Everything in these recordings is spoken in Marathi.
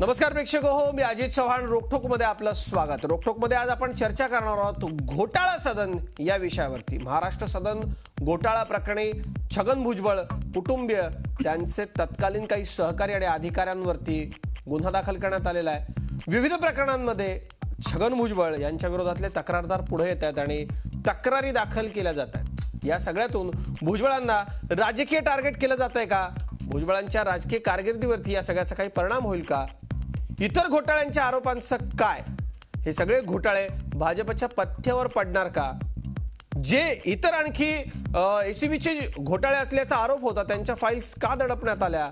नमस्कार प्रेक्षक हो, मी अजित चव्हाण. रोकठोक मध्ये आपलं स्वागत. रोकठोक मध्ये आज आपण चर्चा करणार आहोत घोटाळा सदन या विषयावरती. महाराष्ट्र सदन घोटाळा प्रकरणी छगन भुजबळ कुटुंबीय त्यांचे तत्कालीन काही सहकारी आणि अधिकाऱ्यांवरती गुन्हा दाखल करण्यात आलेला आहे. विविध प्रकरणांमध्ये छगन भुजबळ यांच्या विरोधातले तक्रारदार पुढे येत आहेत आणि तक्रारी दाखल केल्या जात आहेत. या सगळ्यातून भुजबळांना राजकीय टार्गेट केलं जात आहे का? भुजबळांच्या राजकीय कारकिर्दीवरती या सगळ्याचा काही परिणाम होईल का? इतर घोटाळ्यांच्या आरोपांचं काय? हे सगळे घोटाळे भाजपच्या पथ्यावर पडणार का? जे इतर आणखी एसीबीचे घोटाळे असल्याचा आरोप होता त्यांच्या फाईल्स का दडपण्यात आल्या?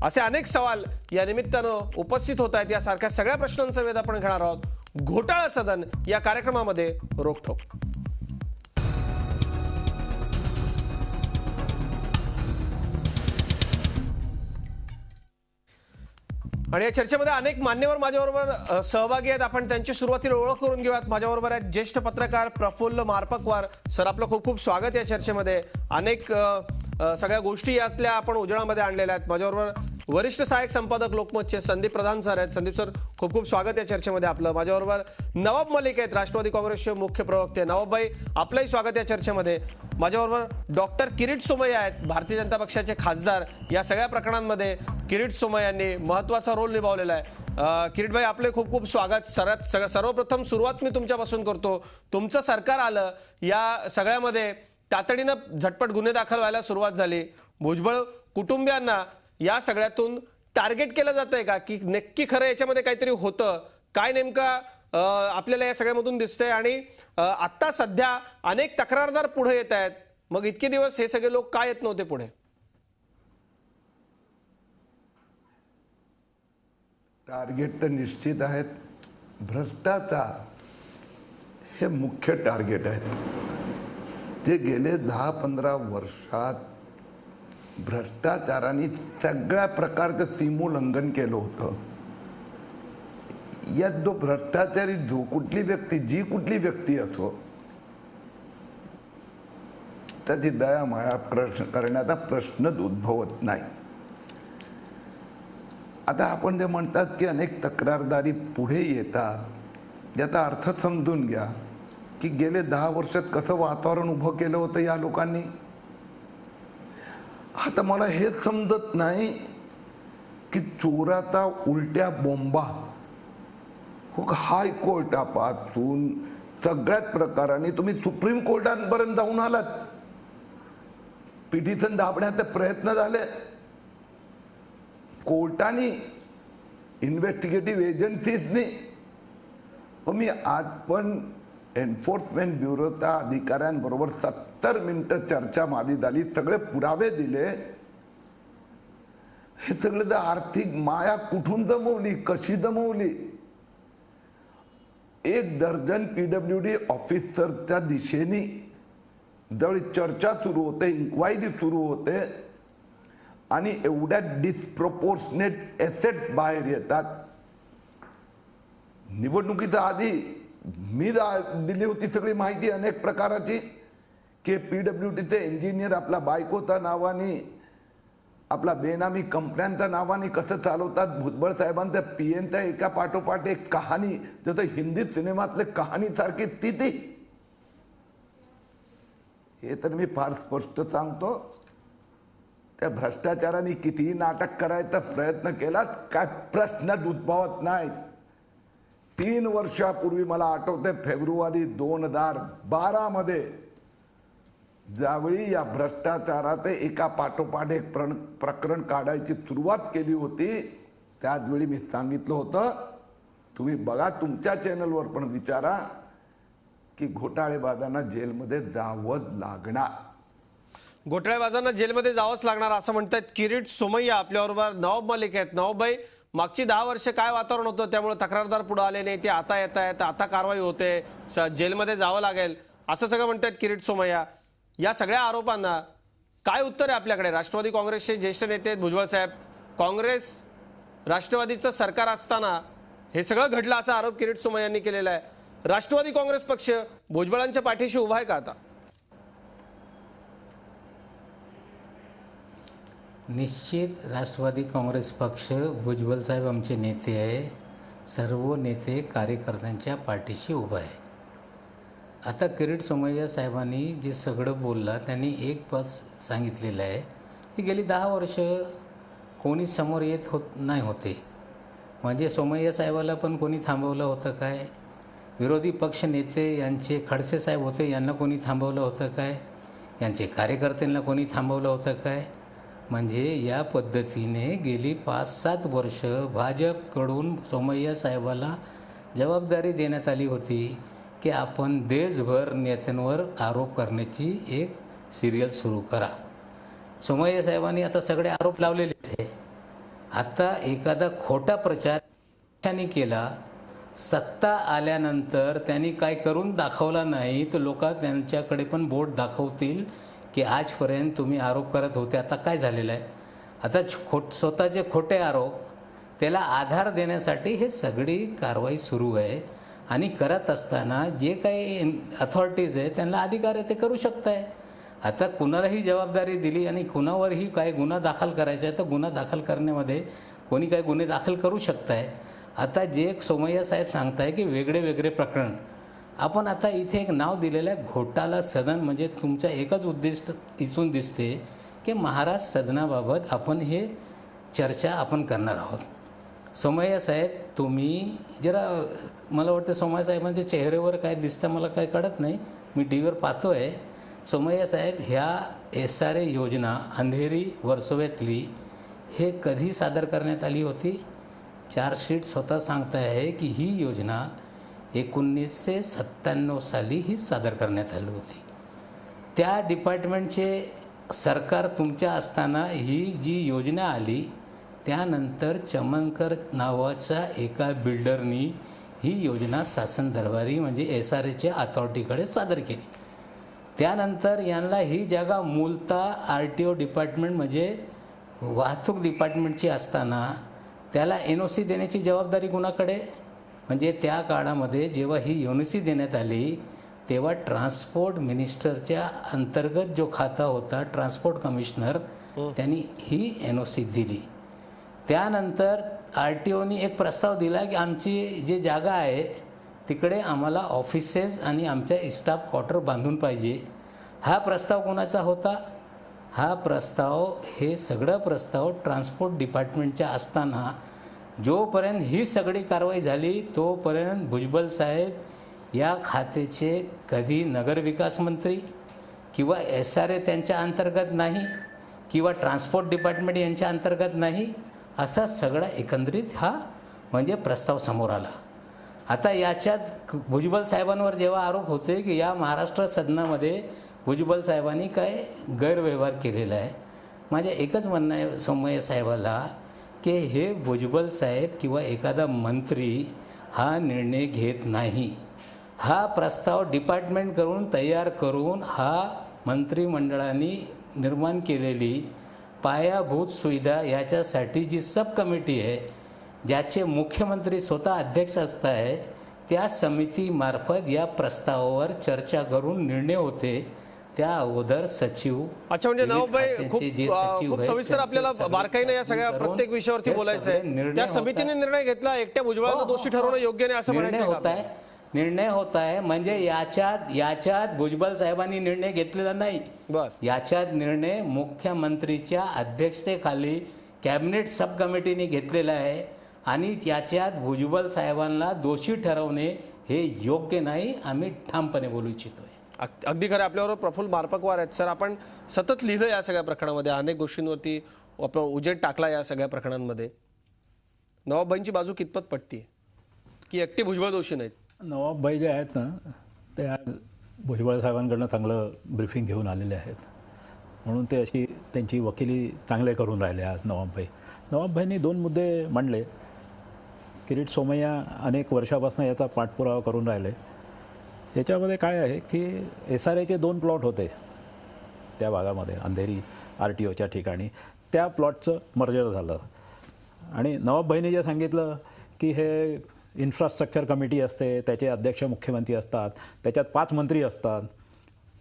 असे अनेक सवाल या निमित्तानं उपस्थित होत आहेत. यासारख्या सगळ्या प्रश्नांचा वेध आपण घेणार आहोत घोटाळा सदन या कार्यक्रमामध्ये. रोकठोक आणि या चर्चेमध्ये अनेक मान्यवर माझ्याबरोबर सहभागी आहेत. आपण त्यांची सुरुवातीला ओळख करून घेऊयात. माझ्याबरोबर आहेत ज्येष्ठ पत्रकार प्रफुल्ल मारपकवार. सर, आपलं खूप खूप स्वागत या चर्चेमध्ये. अनेक सगळ्या गोष्टी यातल्या आपण उजेडामध्ये आणलेल्या आहेत. माझ्याबरोबर वरिष्ठ सहाय्यक संपादक लोकमतचे संदीप प्रधान सर आहेत. संदीप सर, खूप खूप स्वागत या चर्चेमध्ये आपलं. माझ्याबरोबर नवाब मलिक आहेत, राष्ट्रवादी काँग्रेसचे मुख्य प्रवक्ते. नवाब भाई, आपलंही स्वागत या चर्चेमध्ये. माझ्याबरोबर डॉक्टर किरीट सोमय्या आहेत, भारतीय जनता पक्षाचे खासदार. या सगळ्या प्रकरणांमध्ये किरीट सोमय्या यांनी महत्त्वाचा रोल निभावलेला आहे. किरीट भाई, आपले खूप खूप स्वागत. सर्वप्रथम सुरुवात मी तुमच्यापासून करतो. तुमचं सरकार आलं, या सगळ्यामध्ये तातडीनं झटपट गुन्हे दाखल व्हायला सुरुवात झाली. भुजबळ कुटुंबियांना या सगळ्यातून टार्गेट केलं जातंय का, की नक्की खरं याच्यामध्ये काहीतरी होतं काय? नेमका आपल्याला या सगळ्यामधून दिसतंय. आणि आता सध्या अनेक तक्रारदार पुढे येत आहेत. मग इतके दिवस हे सगळे लोक काय येत नव्हते पुढे? टार्गेट तर निश्चित आहेत. भ्रष्टाचार हे मुख्य टार्गेट आहेत, जे गेले 10-15 वर्षात भ्रष्टाचाराने सगळ्या प्रकारचं सीमोल्लंघन केलं होतं. यात जो भ्रष्टाचारी जो कुठली व्यक्ती असो, त्याची दया माया करण्याचा प्रश्नच उद्भवत नाही. आता आपण जे म्हणतात की अनेक तक्रारदारी पुढे येतात, याचा अर्थ समजून घ्या की गेले 10 वर्षात कसं वातावरण उभं केलं होतं या लोकांनी. आता मला हेच समजत नाही की चोराचा उलट्या बोंबा हायकोर्टापासून सगळ्याच प्रकाराने तुम्ही सुप्रीम कोर्टापर्यंत जाऊन आलात. पिटिशन दाबण्याचे प्रयत्न झाले. कोर्टाने, इन्व्हेस्टिगेटिव्ह एजन्सीजनी. मी आज पण एन्फोर्समेंट ब्युरोच्या अधिकाऱ्यांबरोबर 70 मिनिटं चर्चा माझी झाली. सगळे पुरावे दिले. हे सगळं आर्थिक माया कुठून जमवली, कशी जमवली? 1 दर्जन PWD ऑफिसरच्या दिशेने जवळ चर्चा सुरू होते, इन्क्वायरी सुरू होते आणि एवढ्या डिस्प्रपोर्शनेट एसेट बाहेर येतात. निवडणुकीच्या आधी मी दिली होती सगळी माहिती अनेक प्रकाराची की PWDचे इंजिनियर आपला बायकोच्या नावाने, आपला बेनामी कंपन्यांच्या नावाने कसं चालवतात. भुजबळ साहेबांच्या PNच्या एका पाठोपाठ एक कहाणी, जसं हिंदी सिनेमातले कहाणीसारखी स्थिती. हे तर मी फार स्पष्ट सांगतो. त्या भ्रष्टाचाराने कितीही नाटक करायचा प्रयत्न केला, काय प्रश्नच उद्भवत नाहीत. 3 वर्षापूर्वी मला आठवते, फेब्रुवारी 2012 मध्ये ज्यावेळी या भ्रष्टाचारात एका पाठोपाठ एक प्रकरण काढायची सुरुवात केली होती, त्याचवेळी मी सांगितलं होतं, तुम्ही बघा, तुमच्या चॅनलवर पण विचारा, की घोटाळेबाजांना जेलमध्ये जावंच लागणार. घोटाळेबाजांना जेलमध्ये जावंच लागणार असं म्हणतात किरीट सोमय्या. आपल्याबरोबर नवाब मलिक आहेत. नवाब भाई, मागची 10 वर्ष काय वातावरण होतं, त्यामुळे तक्रारदार पुढे आले नाही, ते आता येत आहेत, आता कारवाई होते, जेलमध्ये जावं लागेल असं सगळं म्हणतात किरीट सोमय्या. या सगळ्या आरोपांना काय उत्तर आहे आपल्याकडे? राष्ट्रवादी काँग्रेसचे ज्येष्ठ नेते भुजबळ साहेब, काँग्रेस राष्ट्रवादीचं सरकार असताना हे सगळं घडलं असा आरोप किरीट सोमय्या यांनी केलेला आहे. राष्ट्रवादी काँग्रेस पक्ष भुजबळांच्या पाठीशी उभा आहे का आता? निश्चित राष्ट्रवादी काँग्रेस पक्ष, भुजबळ साहेब आमचे नेते आहे. सर्व नेते कार्यकर्त्यांच्या पाठीशी उभा आहे. आता किरीट सोमय्या साहेबांनी जे सगळं बोलला त्यांनी एक बस सांगितलेलं आहे की गेली 10 वर्ष कोणी समोर येत नाही होते. म्हणजे सोमय्या साहेबाला पण कोणी थांबवलं होतं काय? विरोधी पक्ष नेते यांचे खडसे साहेब होते, यांना कोणी थांबवलं होतं काय? यांचे कार्यकर्त्यांना कोणी थांबवलं होतं काय? म्हणजे या पद्धतीने गेली 5-7 वर्ष भाजपकडून सोमय्या साहेबाला जबाबदारी देण्यात आली होती की आपण देशभर नेत्यांवर आरोप करण्याची एक सिरियल सुरू करा. सोमय्या साहेबांनी आता सगळे आरोप लावलेलेच आहे. आता एखादा खोटा प्रचार त्यांनी केला, सत्ता आल्यानंतर त्यांनी काय करून दाखवला नाही तर लोक त्यांच्याकडे पण बोट दाखवतील की आजपर्यंत तुम्ही आरोप करत होते, आता काय झालेलं आहे. आता स्वतःचे खोटे आरोप त्याला आधार देण्यासाठी हे सगळी कारवाई सुरू आहे. आणि करत असताना जे काही अथॉरिटीज आहे त्यांना अधिकार आहे ते करू शकत आहे. आता कुणालाही जबाबदारी दिली आणि कुणावरही काय गुन्हा दाखल करायचा आहे तर गुन्हा दाखल करण्यामध्ये कोणी काही गुन्हे दाखल करू शकत आहे. आता जे सोमय्या साहेब सांगताय की वेगळे वेगळे प्रकरण, आपण आता इथे एक नाव दिलेलं आहे घोटाळा सदन. म्हणजे तुमचं एकच उद्दिष्ट इथून दिसते की महाराष्ट्र सदनाबाबत आपण हे चर्चा आपण करणार आहोत. सोमय्या साहेब तुम्ही जरा, मला वाटतं सोमय्या साहेबांच्या चेहऱ्यावर काय दिसतं मला काय कळत नाही, मी टी व्हीवर पाहतो आहे. सोमय्या साहेब ह्या SRA योजना अंधेरी वर्सोव्यातली हे कधी सादर करण्यात आली होती? चार्जशीट स्वतः सांगत आहे की ही योजना 1997 साली ही सादर करण्यात आली होती. त्या डिपार्टमेंटचे सरकार तुमच्या असताना ही जी योजना आली त्यानंतर चमनकर नावाच्या एका बिल्डरनी ही योजना शासन दरबारी म्हणजे SRAच्या अथॉरिटीकडे सादर केली. त्यानंतर यांना ही जागा मूलतः RTO डिपार्टमेंट म्हणजे वाहतूक डिपार्टमेंटची असताना त्याला NOC देण्याची जबाबदारी कुणाकडे? म्हणजे त्या काळामध्ये जेव्हा ही NOC देण्यात आली तेव्हा ट्रान्सपोर्ट मिनिस्टरच्या अंतर्गत जो खाता होता ट्रान्सपोर्ट कमिशनर, त्यांनी ही NOC दिली. त्यानंतर RTOनी एक प्रस्ताव दिला की आमची जी जागा आहे तिकडे आम्हाला ऑफिसेस आणि आमच्या स्टाफ क्वार्टर बांधून पाहिजे. हा प्रस्ताव कोणाचा होता? हा प्रस्ताव, हे सगळं प्रस्ताव ट्रान्सपोर्ट डिपार्टमेंटच्या असताना जोपर्यंत ही सगळी कारवाई झाली तोपर्यंत भुजबळ साहेब या खात्याचे कधी नगरविकास मंत्री किंवा SRA त्यांच्या अंतर्गत नाही किंवा ट्रान्सपोर्ट डिपार्टमेंट यांच्या अंतर्गत नाही, असा सगळा एकंदरीत हा म्हणजे प्रस्ताव समोर आला. आता याच्यात भुजबळ साहेबांवर जेव्हा आरोप होते की या महाराष्ट्र सदनामध्ये भुजबळ साहेबांनी काय गैरव्यवहार केलेला आहे, माझं एकच म्हणणं आहे सोमय्या साहेबाला की हे भुजबळ साहेब किंवा एखादा मंत्री हा निर्णय घेत नाही. हा प्रस्ताव डिपार्टमेंट करून तयार करून हा मंत्रिमंडळाने निर्माण केलेली पायाभूत सुविधा याच्यासाठी जी सब कमिटी आहे ज्याचे मुख्यमंत्री स्वतः अध्यक्ष असत आहे, त्या समितीमार्फत या प्रस्तावावर चर्चा करून निर्णय होते. त्या अगोदर सचिव, अच्छा, म्हणजे नवाबाई खूप सविस्तर आपल्याला बारकाईने या सगळ्या प्रत्येक विषयावरती बोलायचं आहे. त्या समितीने निर्णय घेतला, एकट्या भुजबळाला दोषी ठरवणं योग्य नाही असं म्हणायचं निर्णय होत आहे. म्हणजे याच्यात भुजबळ साहेबांनी निर्णय घेतलेला नाही. याच्यात निर्णय मुख्यमंत्रीच्या अध्यक्षतेखाली कॅबिनेट सब कमिटीने घेतलेला आहे आणि त्याच्यात भुजबळ साहेबांना दोषी ठरवणे हे योग्य नाही, आम्ही ठामपणे बोलू इच्छितोय. अगदी खरं. आपल्याबरोबर प्रफुल्ल मार्पकवार आहेत. सर, आपण सतत लिहिलं या सगळ्या प्रकरणामध्ये, अनेक गोष्टींवरती आपण उजेड टाकला या सगळ्या प्रकरणांमध्ये. नवाबबाईंची बाजू कितपत पटते की एकटे भुजबळ दोषी नाहीत? नवाबबाई जे आहेत ना ते आज भुजबळ साहेबांकडनं चांगलं ब्रीफिंग घेऊन आलेले आहेत, म्हणून ते अशी त्यांची वकिली चांगले करून राहिले. आज नवाबबाईंनी 2 मुद्दे मांडले. किरीट सोमय्या अनेक वर्षापासून याचा पाठपुरावा करून राहिले. याच्यामध्ये काय आहे की SRAचे 2 प्लॉट होते त्या भागामध्ये, अंधेरी RTOच्या ठिकाणी. त्या प्लॉटचं मर्जर झालं आणि नवाबबाईंनी जे सांगितलं की हे इन्फ्रास्ट्रक्चर कमिटी असते, त्याचे अध्यक्ष मुख्यमंत्री असतात, त्याच्यात 5 मंत्री असतात.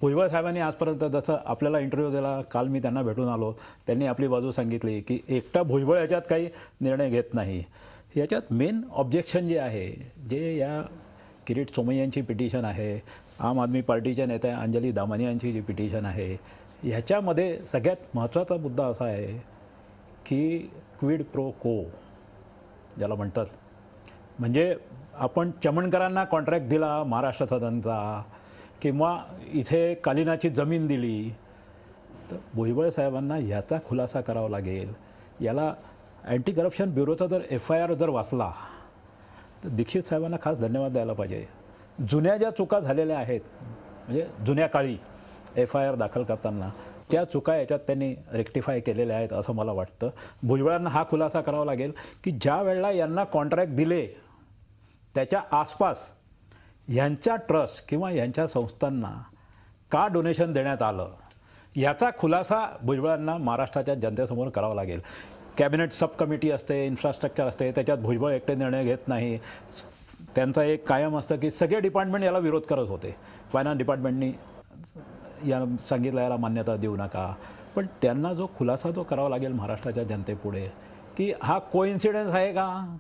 भुजबळ साहेबांनी आजपर्यंत जसं आपल्याला इंटरव्ह्यू दिला, काल मी त्यांना भेटून आलो, त्यांनी आपली बाजू सांगितली की एकटा भुजबळ याच्यात काही निर्णय घेत नाही. याच्यात मेन ऑब्जेक्शन जे आहे, जे या किरीट सोमय्यांची पिटिशन आहे, आम आदमी पार्टीच्या नेत्या अंजली दामानी यांची जी पिटिशन आहे, ह्याच्यामध्ये सगळ्यात महत्त्वाचा मुद्दा असा आहे की क्विड प्रो को ज्याला म्हणतात, म्हणजे आपण चमणकरांना कॉन्ट्रॅक्ट दिला महाराष्ट्र सदनचा किंवा इथे कालिनाची जमीन दिली, तर भुजबळ साहेबांना याचा खुलासा करावा लागेल. याला अँटी करप्शन ब्युरोचा जर FIR जर वाचला तर दीक्षित साहेबांना खास धन्यवाद द्यायला पाहिजे. जुन्या ज्या चुका झालेल्या आहेत, म्हणजे जुन्या काळी FIR दाखल करताना त्या चुका याच्यात त्यांनी रेक्टिफाय केलेल्या आहेत असं मला वाटतं. भुजबळांना हा खुलासा करावा लागेल की ज्या वेळेला यांना कॉन्ट्रॅक्ट दिले त्याच्या आसपास यांच्या ट्रस्ट किंवा यांच्या संस्थांना का डोनेशन देण्यात आलं, याचा खुलासा भुजबळांना महाराष्ट्राच्या जनतेसमोर करावा लागेल. कॅबिनेट सब कमिटी असते, इन्फ्रास्ट्रक्चर असते, त्याच्यात भुजबळ एकटे निर्णय घेत नाही. त्यांचं एक कायम असतं की सगळे डिपार्टमेंट याला विरोध करत होते. फायनान्स डिपार्टमेंटनी या सांगितलं याला मान्यता देऊ नका, पण त्यांना जो खुलासा जो करावा लागेल महाराष्ट्राच्या जनतेपुढे की हा कोइन्सिडन्स आहे का,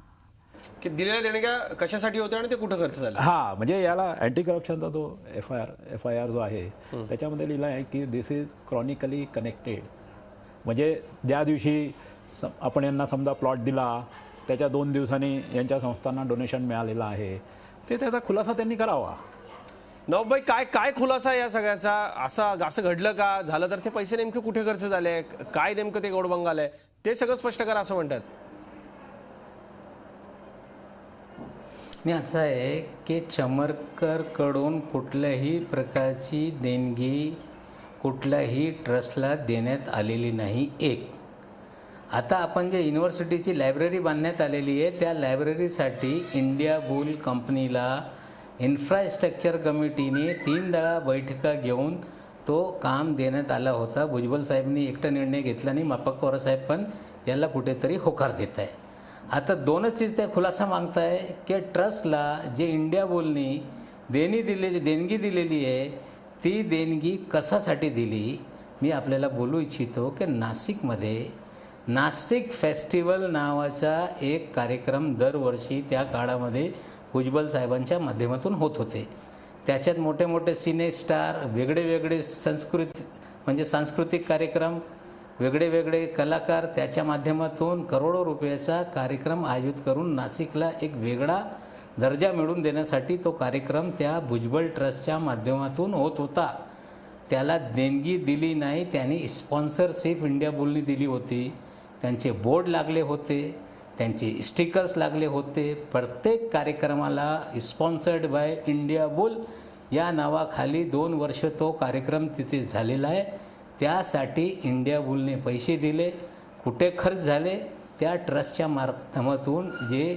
की दिलेल्या देणग्या कशासाठी होत्या आणि ते कुठं खर्च झाले. हा, म्हणजे याला अँटी करप्शनचा जो FIR जो आहे त्याच्यामध्ये लिहिलं आहे की दिस इज क्रॉनिकली कनेक्टेड. म्हणजे ज्या दिवशी आपण यांना समजा प्लॉट दिला त्याच्या 2 दिवसांनी यांच्या संस्थांना डोनेशन मिळालेलं आहे, ते त्याचा खुलासा त्यांनी करावा. नवाबभाई, काय काय खुलासा या सगळ्याचा? असं घडलं का? झालं तर ते पैसे नेमके कुठे खर्च झाले, काय नेमकं ते गोडबंग आलंय, ते सगळं स्पष्ट करा असं म्हणतात. मी असं आहे की चमरकरकडून कुठल्याही प्रकारची देणगी कुठल्याही ट्रस्टला देण्यात आलेली नाही. एक, आता आपण जे युनिव्हर्सिटीची लायब्ररी बांधण्यात आलेली आहे त्या लायब्ररीसाठी इंडिया बुल कंपनीला इन्फ्रास्ट्रक्चर कमिटीने 3दा बैठका घेऊन तो काम देण्यात आला होता. भुजबळ साहेबांनी एकटा निर्णय घेतला नाही, मापाकवर साहेब पण याला कुठेतरी होकार देत आहे. आता 2च चीज त्या खुलासा मागताय की ट्रस्टला जे इंडिया बुलनी देणगी दिलेली आहे ती देणगी कशासाठी दिली. मी आपल्याला बोलू इच्छितो की नाशिकमध्ये नाशिक फेस्टिवल नावाचा एक कार्यक्रम दरवर्षी त्या काळामध्ये भुजबळ साहेबांच्या माध्यमातून होत होते. त्याच्यात मोठे मोठे सिने स्टार, वेगळे वेगळे सांस्कृतिक कार्यक्रम, वेगळे वेगळे कलाकार त्याच्या माध्यमातून करोडो रुपयाचा कार्यक्रम आयोजित करून नाशिकला एक वेगळा दर्जा मिळवून देण्यासाठी तो कार्यक्रम त्या भुजबळ ट्रस्टच्या माध्यमातून होत होता. त्याला देणगी दिली नाही, त्यांनी स्पॉन्सरशिप इंडिया बुलनी दिली होती. त्यांचे बोर्ड लागले होते, त्यांचे स्टिकर्स लागले होते. प्रत्येक कार्यक्रमाला स्पॉन्सर्ड बाय इंडिया बुल या नावाखाली 2 वर्ष तो कार्यक्रम तिथे झालेला आहे. त्यासाठी इंडिया बुलने पैसे दिले. कुठे खर्च झाले त्या ट्रस्टच्या माध्यमातून जे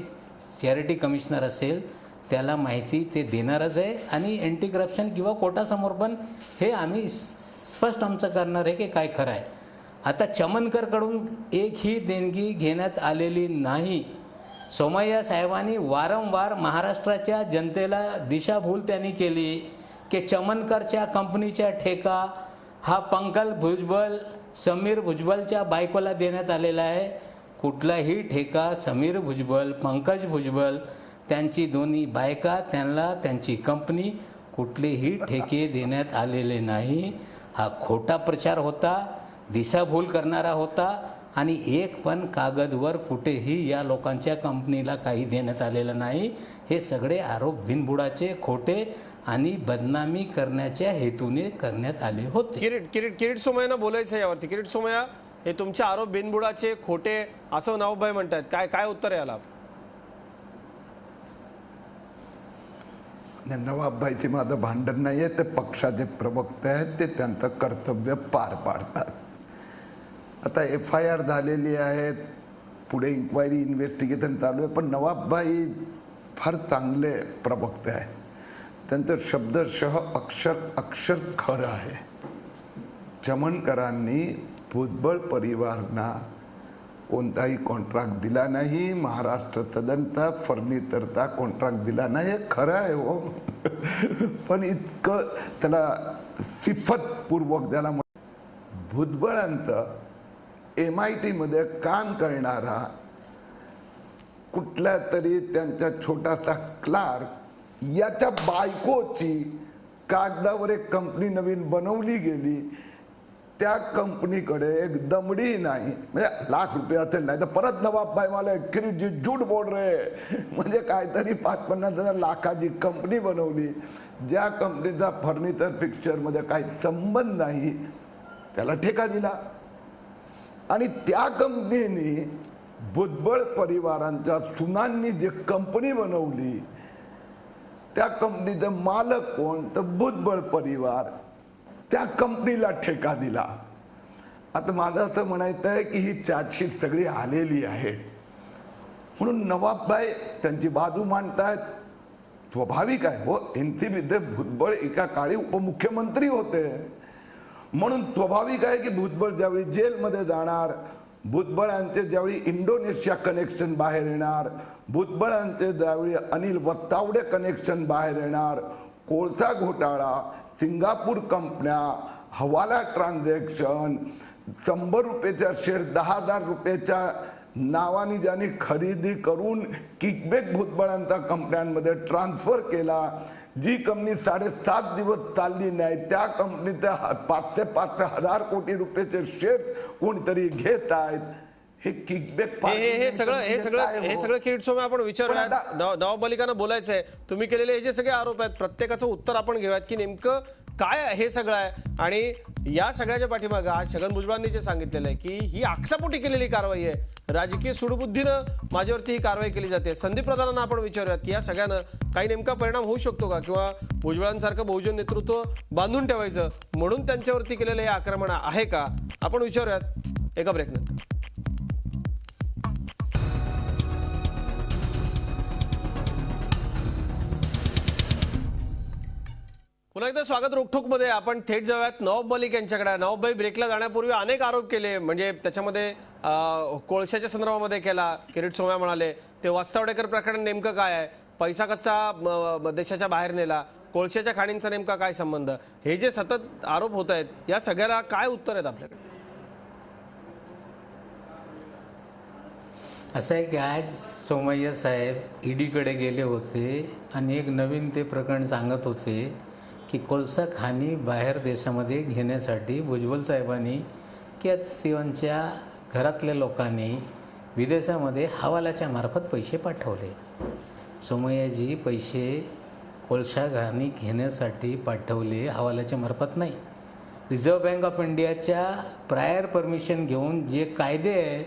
चॅरिटी कमिशनर असेल त्याला माहिती ते देणारच आहे. आणि अँटी करप्शन किंवा कोर्टासमोर पण हे आम्ही स्पष्ट आमचं करणार आहे की काय खरं आहे. आता चमनकरकडून एकही देणगी घेण्यात आलेली नाही. सोमय्या साहेबांनी वारंवार महाराष्ट्राच्या जनतेला दिशाभूल त्यांनी केली की चमनकरच्या कंपनीचा ठेका हा पंकज भुजबळ, समीर भुजबळच्या बायकोला देण्यात आलेला आहे. कुठलाही ठेका समीर भुजबळ, पंकज भुजबळ त्यांची दोन्ही बायका, त्यांना त्यांची कंपनी कुठलेही ठेके देण्यात आलेले नाही. हा खोटा प्रचार होता, दिशाभूल करणारा होता. आणि एक पण कागदवर कुठेही या लोकांच्या कंपनीला काही देण्यात आलेलं नाही. हे सगळे आरोप बिनबुडाचे, खोटे आणि बदनामी करण्याच्या हेतूने करण्यात आले होते. किरीट सोमय्यांना बोलायचं यावरती. किरीट सोमय्या, हे तुमचे आरोप बिनबुडाचे, खोटे असं नवाबभाई म्हणतात, काय उत्तर आहे याला? नवाबभाईचे माझं भांडण नाहीये, ते पक्षाचे प्रवक्ते आहेत, ते त्यांचं कर्तव्य पार पाडतात. आता FIR झालेली आहेत, पुढे इन्क्वायरी इन्व्हेस्टिगेशन चालू आहे. पण नवाबभाई फार चांगले प्रवक्ते आहेत. त्यांचं शब्दशः अक्षर खरं आहे. चमनकरांनी भुजबळ परिवारांना कोणताही कॉन्ट्रॅक्ट दिला नाही. महाराष्ट्र सदनचा फर्निचरचा कॉन्ट्रॅक्ट दिला नाही, हे खरं आहे हो. पण इतकं त्याला सिफतपूर्वक त्याला भुजबळांचं MIT मध्ये काम करणारा कुठल्या तरी त्यांचा छोटासा क्लार्क याच्या बायकोची कागदावर एक कंपनी नवीन बनवली गेली, त्या कंपनीकडे एक दमडी नाही, म्हणजे लाख रुपये असेल, नाही तर परत नवाबभाई मला जी झूठ बोल रहे, म्हणजे काहीतरी 50-50 लाखाची कंपनी बनवली, ज्या कंपनीचा फर्निचर फिक्स्चर मध्ये काही संबंध नाही, त्याला ठेका दिला. आणि त्या कंपनीने भुजबळ परिवारांच्या सुनांनी जे कंपनी बनवली, त्या कंपनीचा मालक कोण, तर भुजबळ परिवार, त्या कंपनीला ठेका दिला. आता माझं असं म्हणायचं आहे की ही चार्जशीट सगळी आलेली आहे, म्हणून नवाबभाई त्यांची बाजू मांडतायत. स्वाभाविक आहे हो, NCBचे भुजबळ एका काळी उपमुख्यमंत्री होते, म्हणून स्वाभाविक आहे की भुजबळ ज्यावेळी जेलमध्ये जाणार, भुजबळांचे ज्यावेळी इंडोनेशिया कनेक्शन बाहेर येणार, भुजबळांचे ज्यावेळी अनिल वत्तावडे कनेक्शन बाहेर येणार, कोळसा घोटाळा, सिंगापूर कंपन्या, हवाला ट्रान्झॅक्शन, 100 रुपयाच्या शेअर 10,000 रुपयाच्या नावाने ज्यांनी खरेदी करून किकबॅक भुजबळांचा कंपन्यांमध्ये ट्रान्सफर केला, जी कंपनी 7.5 दिवस चालली नाही, त्या कंपनीचे 500 कोटी रुपयाचे शेअर कोणीतरी घेत आहेत. हे किकबॅक हे सगळं किरीट सोमय आपण विचारूया. नवाब मलिकांना बोलायचंय, तुम्ही केलेले हे जे सगळे आरोप आहेत प्रत्येकाचं उत्तर आपण घेऊयात की नेमकं काय हे सगळं आहे. आणि या सगळ्याच्या पाठीमागे आज छगन भुजबळांनी जे सांगितलेलं आहे की ही आक्षापोटी केलेली कारवाई आहे, राजकीय सुडबुद्धीनं माझ्यावरती ही कारवाई केली जाते. संदीप प्रधानांना आपण विचारूयात की या सगळ्यानं काही नेमका परिणाम होऊ शकतो का, किंवा भुजबळांसारखं बहुजन नेतृत्व बांधून ठेवायचं म्हणून त्यांच्यावरती केलेलं हे आक्रमण आहे का, आपण विचारूयात एका ब्रेकनंतर. पुन्हा एकदा स्वागत. रोखोक मध्ये आपण थेट जाऊयात नवाब मलिक यांच्याकडे. नवाबभाई ब्रेकला जाण्यापूर्वी अनेक आरोप केले, म्हणजे त्याच्यामध्ये कोळशाच्या संदर्भामध्ये केला, किरीट सोमय्या म्हणाले ते वस्तावडेकर प्रकरण नेमकं काय आहे, पैसा कसा देशाच्या बाहेर नेला, कोळशाच्या खाणींचा नेमका काय संबंध, हे जे सतत आरोप होत आहेत, या सगळ्याला काय उत्तर आहेत आपल्याकडे? असं आहे की आज सोमय्या साहेब ईडीकडे गेले होते आणि एक नवीन ते प्रकरण सांगत होते की कोळसा खाणी बाहेर देशामध्ये घेण्यासाठी भुजबळ साहेबांनी किंवा त्यांच्या घरातल्या लोकांनी विदेशामध्ये हवालाच्या मार्फत पैसे पाठवले. सोमय्याजी पैसे कोळसा खाणी घेण्यासाठी पाठवले, हवालाच्या मार्फत नाही. रिझर्व्ह बँक ऑफ इंडियाच्या प्रायर परमिशन घेऊन जे कायदे आहे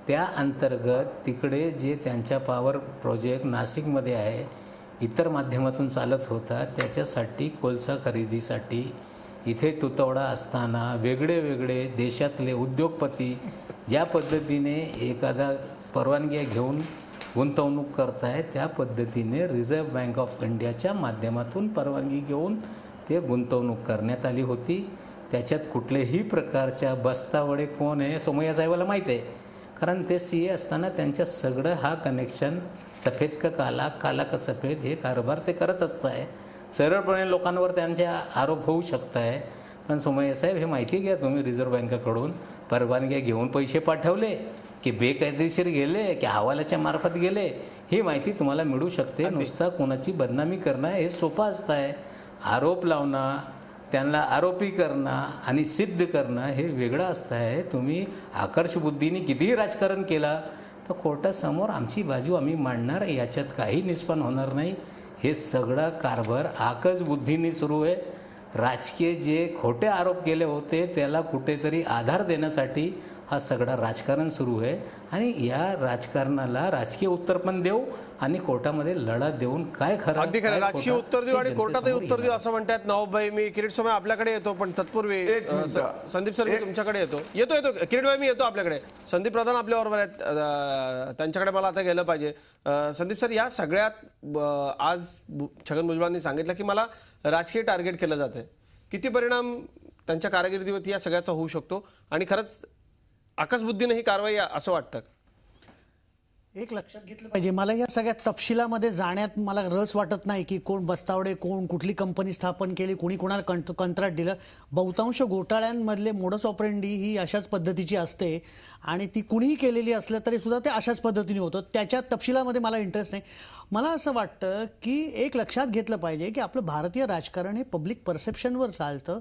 त्या अंतर्गत तिकडे जे त्यांच्या पॉवर प्रोजेक्ट नाशिकमध्ये आहे, इतर माध्यमातून चालत होता, त्याच्यासाठी कोळसा खरेदीसाठी इथे तुतवडा असताना वेगळे वेगळे देशातले उद्योगपती ज्या पद्धतीने एखादा परवानगी घेऊन गुंतवणूक करतायत, त्या पद्धतीने रिझर्व्ह बँक ऑफ इंडियाच्या माध्यमातून परवानगी घेऊन ते गुंतवणूक करण्यात आली होती. त्याच्यात कुठल्याही प्रकारच्या बस्तावडे कोण आहे सोमय्या साहेबाला माहीत आहे, कारण ते CA असताना त्यांच्या सगळं हा कनेक्शन सफेद का काला, काला का सफेद हे कारभार ते करत असत आहे. सरळपणे लोकांवर त्यांचे आरोप होऊ शकत आहे, पण सोमय्या साहेब हे माहिती घ्या तुम्ही, रिझर्व्ह बँकेकडून परवानग्या घेऊन पैसे पाठवले की बेकायदेशीर गेले की हवालाच्या मार्फत गेले, ही माहिती तुम्हाला मिळू शकते. नुसता कोणाची बदनामी करणं हे सोपं असतं आहे, आरोप लावणं, त्यांना आरोपी करणं आणि सिद्ध करणं हे वेगळं असतं आहे. तुम्ही आकर्ष बुद्धीने कितीही राजकारण केला तर कोर्टासमोर आमची बाजू आम्ही मांडणार, याच्यात काही निष्पन्न होणार नाही. हे सगळा कारभार आकर्ष बुद्धीने सुरू आहे. राजकीय जे खोटे आरोप केले होते त्याला कुठेतरी आधार देण्यासाठी हा सगळा राजकारण सुरू आहे, आणि या राजकारणाला राजकीय उत्तर पण देऊ आणि कोर्टामध्ये लढा देऊन काय खरं, अगदी खरं, राजकीय उत्तर देऊ आणि कोर्टातही उत्तर देऊ असं म्हणतात नवाबभाई. मी किरीट सोमय आपल्याकडे येतो, पण तत्पूर्वी संदीप सर मी तुमच्याकडे येतो. किरीट भाई मी येतो आपल्याकडे. संदीप प्रधान आपल्याबरोबर आहेत, त्यांच्याकडे मला आता गेलं पाहिजे. संदीप सर, या सगळ्यात आज छगन भुजबळांनी सांगितलं की मला राजकीय टार्गेट केलं जाते, किती परिणाम त्यांच्या कारकिर्दीवरती या सगळ्याचा होऊ शकतो, आणि खरंच आकसबुद्धीने ही कारवाई असं वाटतं? एक लक्षात घेतलं पाहिजे, मला या सगळ्या तपशिलामध्ये जाण्यात मला रस वाटत नाही की कोण बस्तावडे, कोण कुठली कंपनी स्थापन केली, कोणी कोणाला कंत्राट दिलं. बहुतांश घोटाळ्यांमधले मोडस ऑपरेंडी ही अशाच पद्धतीची असते आणि ती कुणीही केलेली असलं तरी सुद्धा ते अशाच पद्धतीने होतं. त्याच्या तपशिलामध्ये मला इंटरेस्ट नाही. मला असं वाटतं की एक लक्षात घेतलं पाहिजे की आपलं भारतीय राजकारण हे पब्लिक परसेप्शनवर चालतं.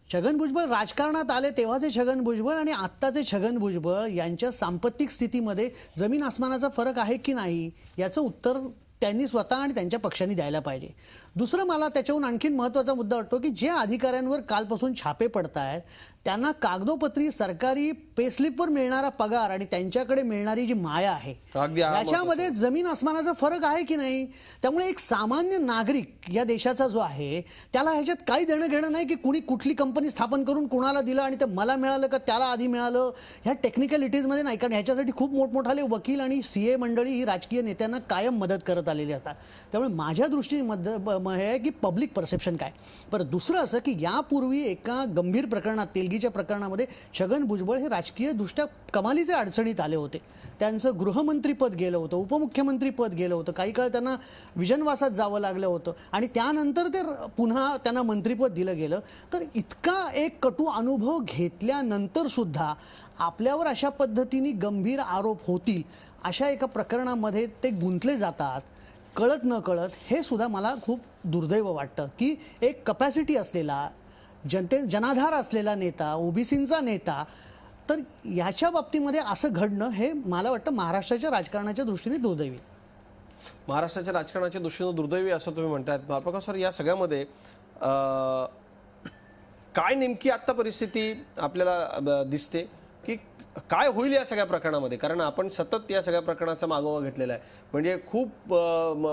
छगन भुजबळ राजकारणात आले तेव्हाचे छगन भुजबळ आणि आत्ताचे छगन भुजबळ यांच्या सांपत्तिक स्थितीमध्ये जमीन आसमानाचा फरक आहे की नाही याचं उत्तर त्यांनी स्वतः आणि त्यांच्या पक्षांनी द्यायला पाहिजे. दुसरं मला त्याच्याहून आणखीन महत्त्वाचा मुद्दा वाटतो की जे अधिकाऱ्यांवर कालपासून छापे पडत आहेत त्यांना कागदोपत्री सरकारी पेस्लिपवर मिळणारा पगार आणि त्यांच्याकडे मिळणारी जी माया आहे अगदी याच्यामध्ये जमीन आसमानाचा फरक आहे की नाही. त्यामुळे एक सामान्य नागरिक या देशाचा जो आहे त्याला ह्याच्यात काही देणं घेणं नाही की कुणी कुठली कंपनी स्थापन करून कुणाला दिलं आणि ते मला मिळालं का त्याला आधी मिळालं, ह्या टेक्निकलिटीजमध्ये नाही. कारण ह्याच्यासाठी खूप मोठमोठाले वकील आणि CA मंडळी ही राजकीय नेत्यांना कायम मदत करत आलेली असतात. त्यामुळे माझ्या दृष्टीने हे आहे की पब्लिक परसेप्शन काय. बरं, दुसरं असं की यापूर्वी एका गंभीर प्रकरणात तेलगीच्या प्रकरणामध्ये छगन भुजबळ हे राजकीय दृष्ट्या कमालीचे अडचणीत आले होते. त्यांचं गृहमंत्रीपद गेलं होतं, उपमुख्यमंत्रीपद गेलं होतं, काही काळ त्यांना विजनवासात जावं लागलं होतं आणि त्यानंतर ते पुन्हा त्यांना मंत्रीपद दिलं गेलं. तर इतका एक कटू अनुभव घेतल्यानंतर सुद्धा आपल्यावर अशा पद्धतीने गंभीर आरोप होतील अशा एका प्रकरणामध्ये ते गुंतले जातात कळत न कळत. हे सुद्धा मला खूप दुर्दैव वाटतं की एक कपॅसिटी असलेला जनाधार असलेला नेता, ओबीसींचा नेता, तर याच्या बाबतीमध्ये असं घडणं हे मला वाटतं महाराष्ट्राच्या राजकारणाच्या दृष्टीने दुर्दैवी. महाराष्ट्राच्या राजकारणाच्या दृष्टीनं दुर्दैवी असं तुम्ही म्हणतायत. मार्पका सर, या सगळ्यामध्ये काय नेमकी आत्ता परिस्थिती आपल्याला दिसते की काय होईल या सगळ्या प्रकरणामध्ये? कारण आपण सतत या सगळ्या प्रकरणाचा मागोवा घेतलेला आहे. म्हणजे खूप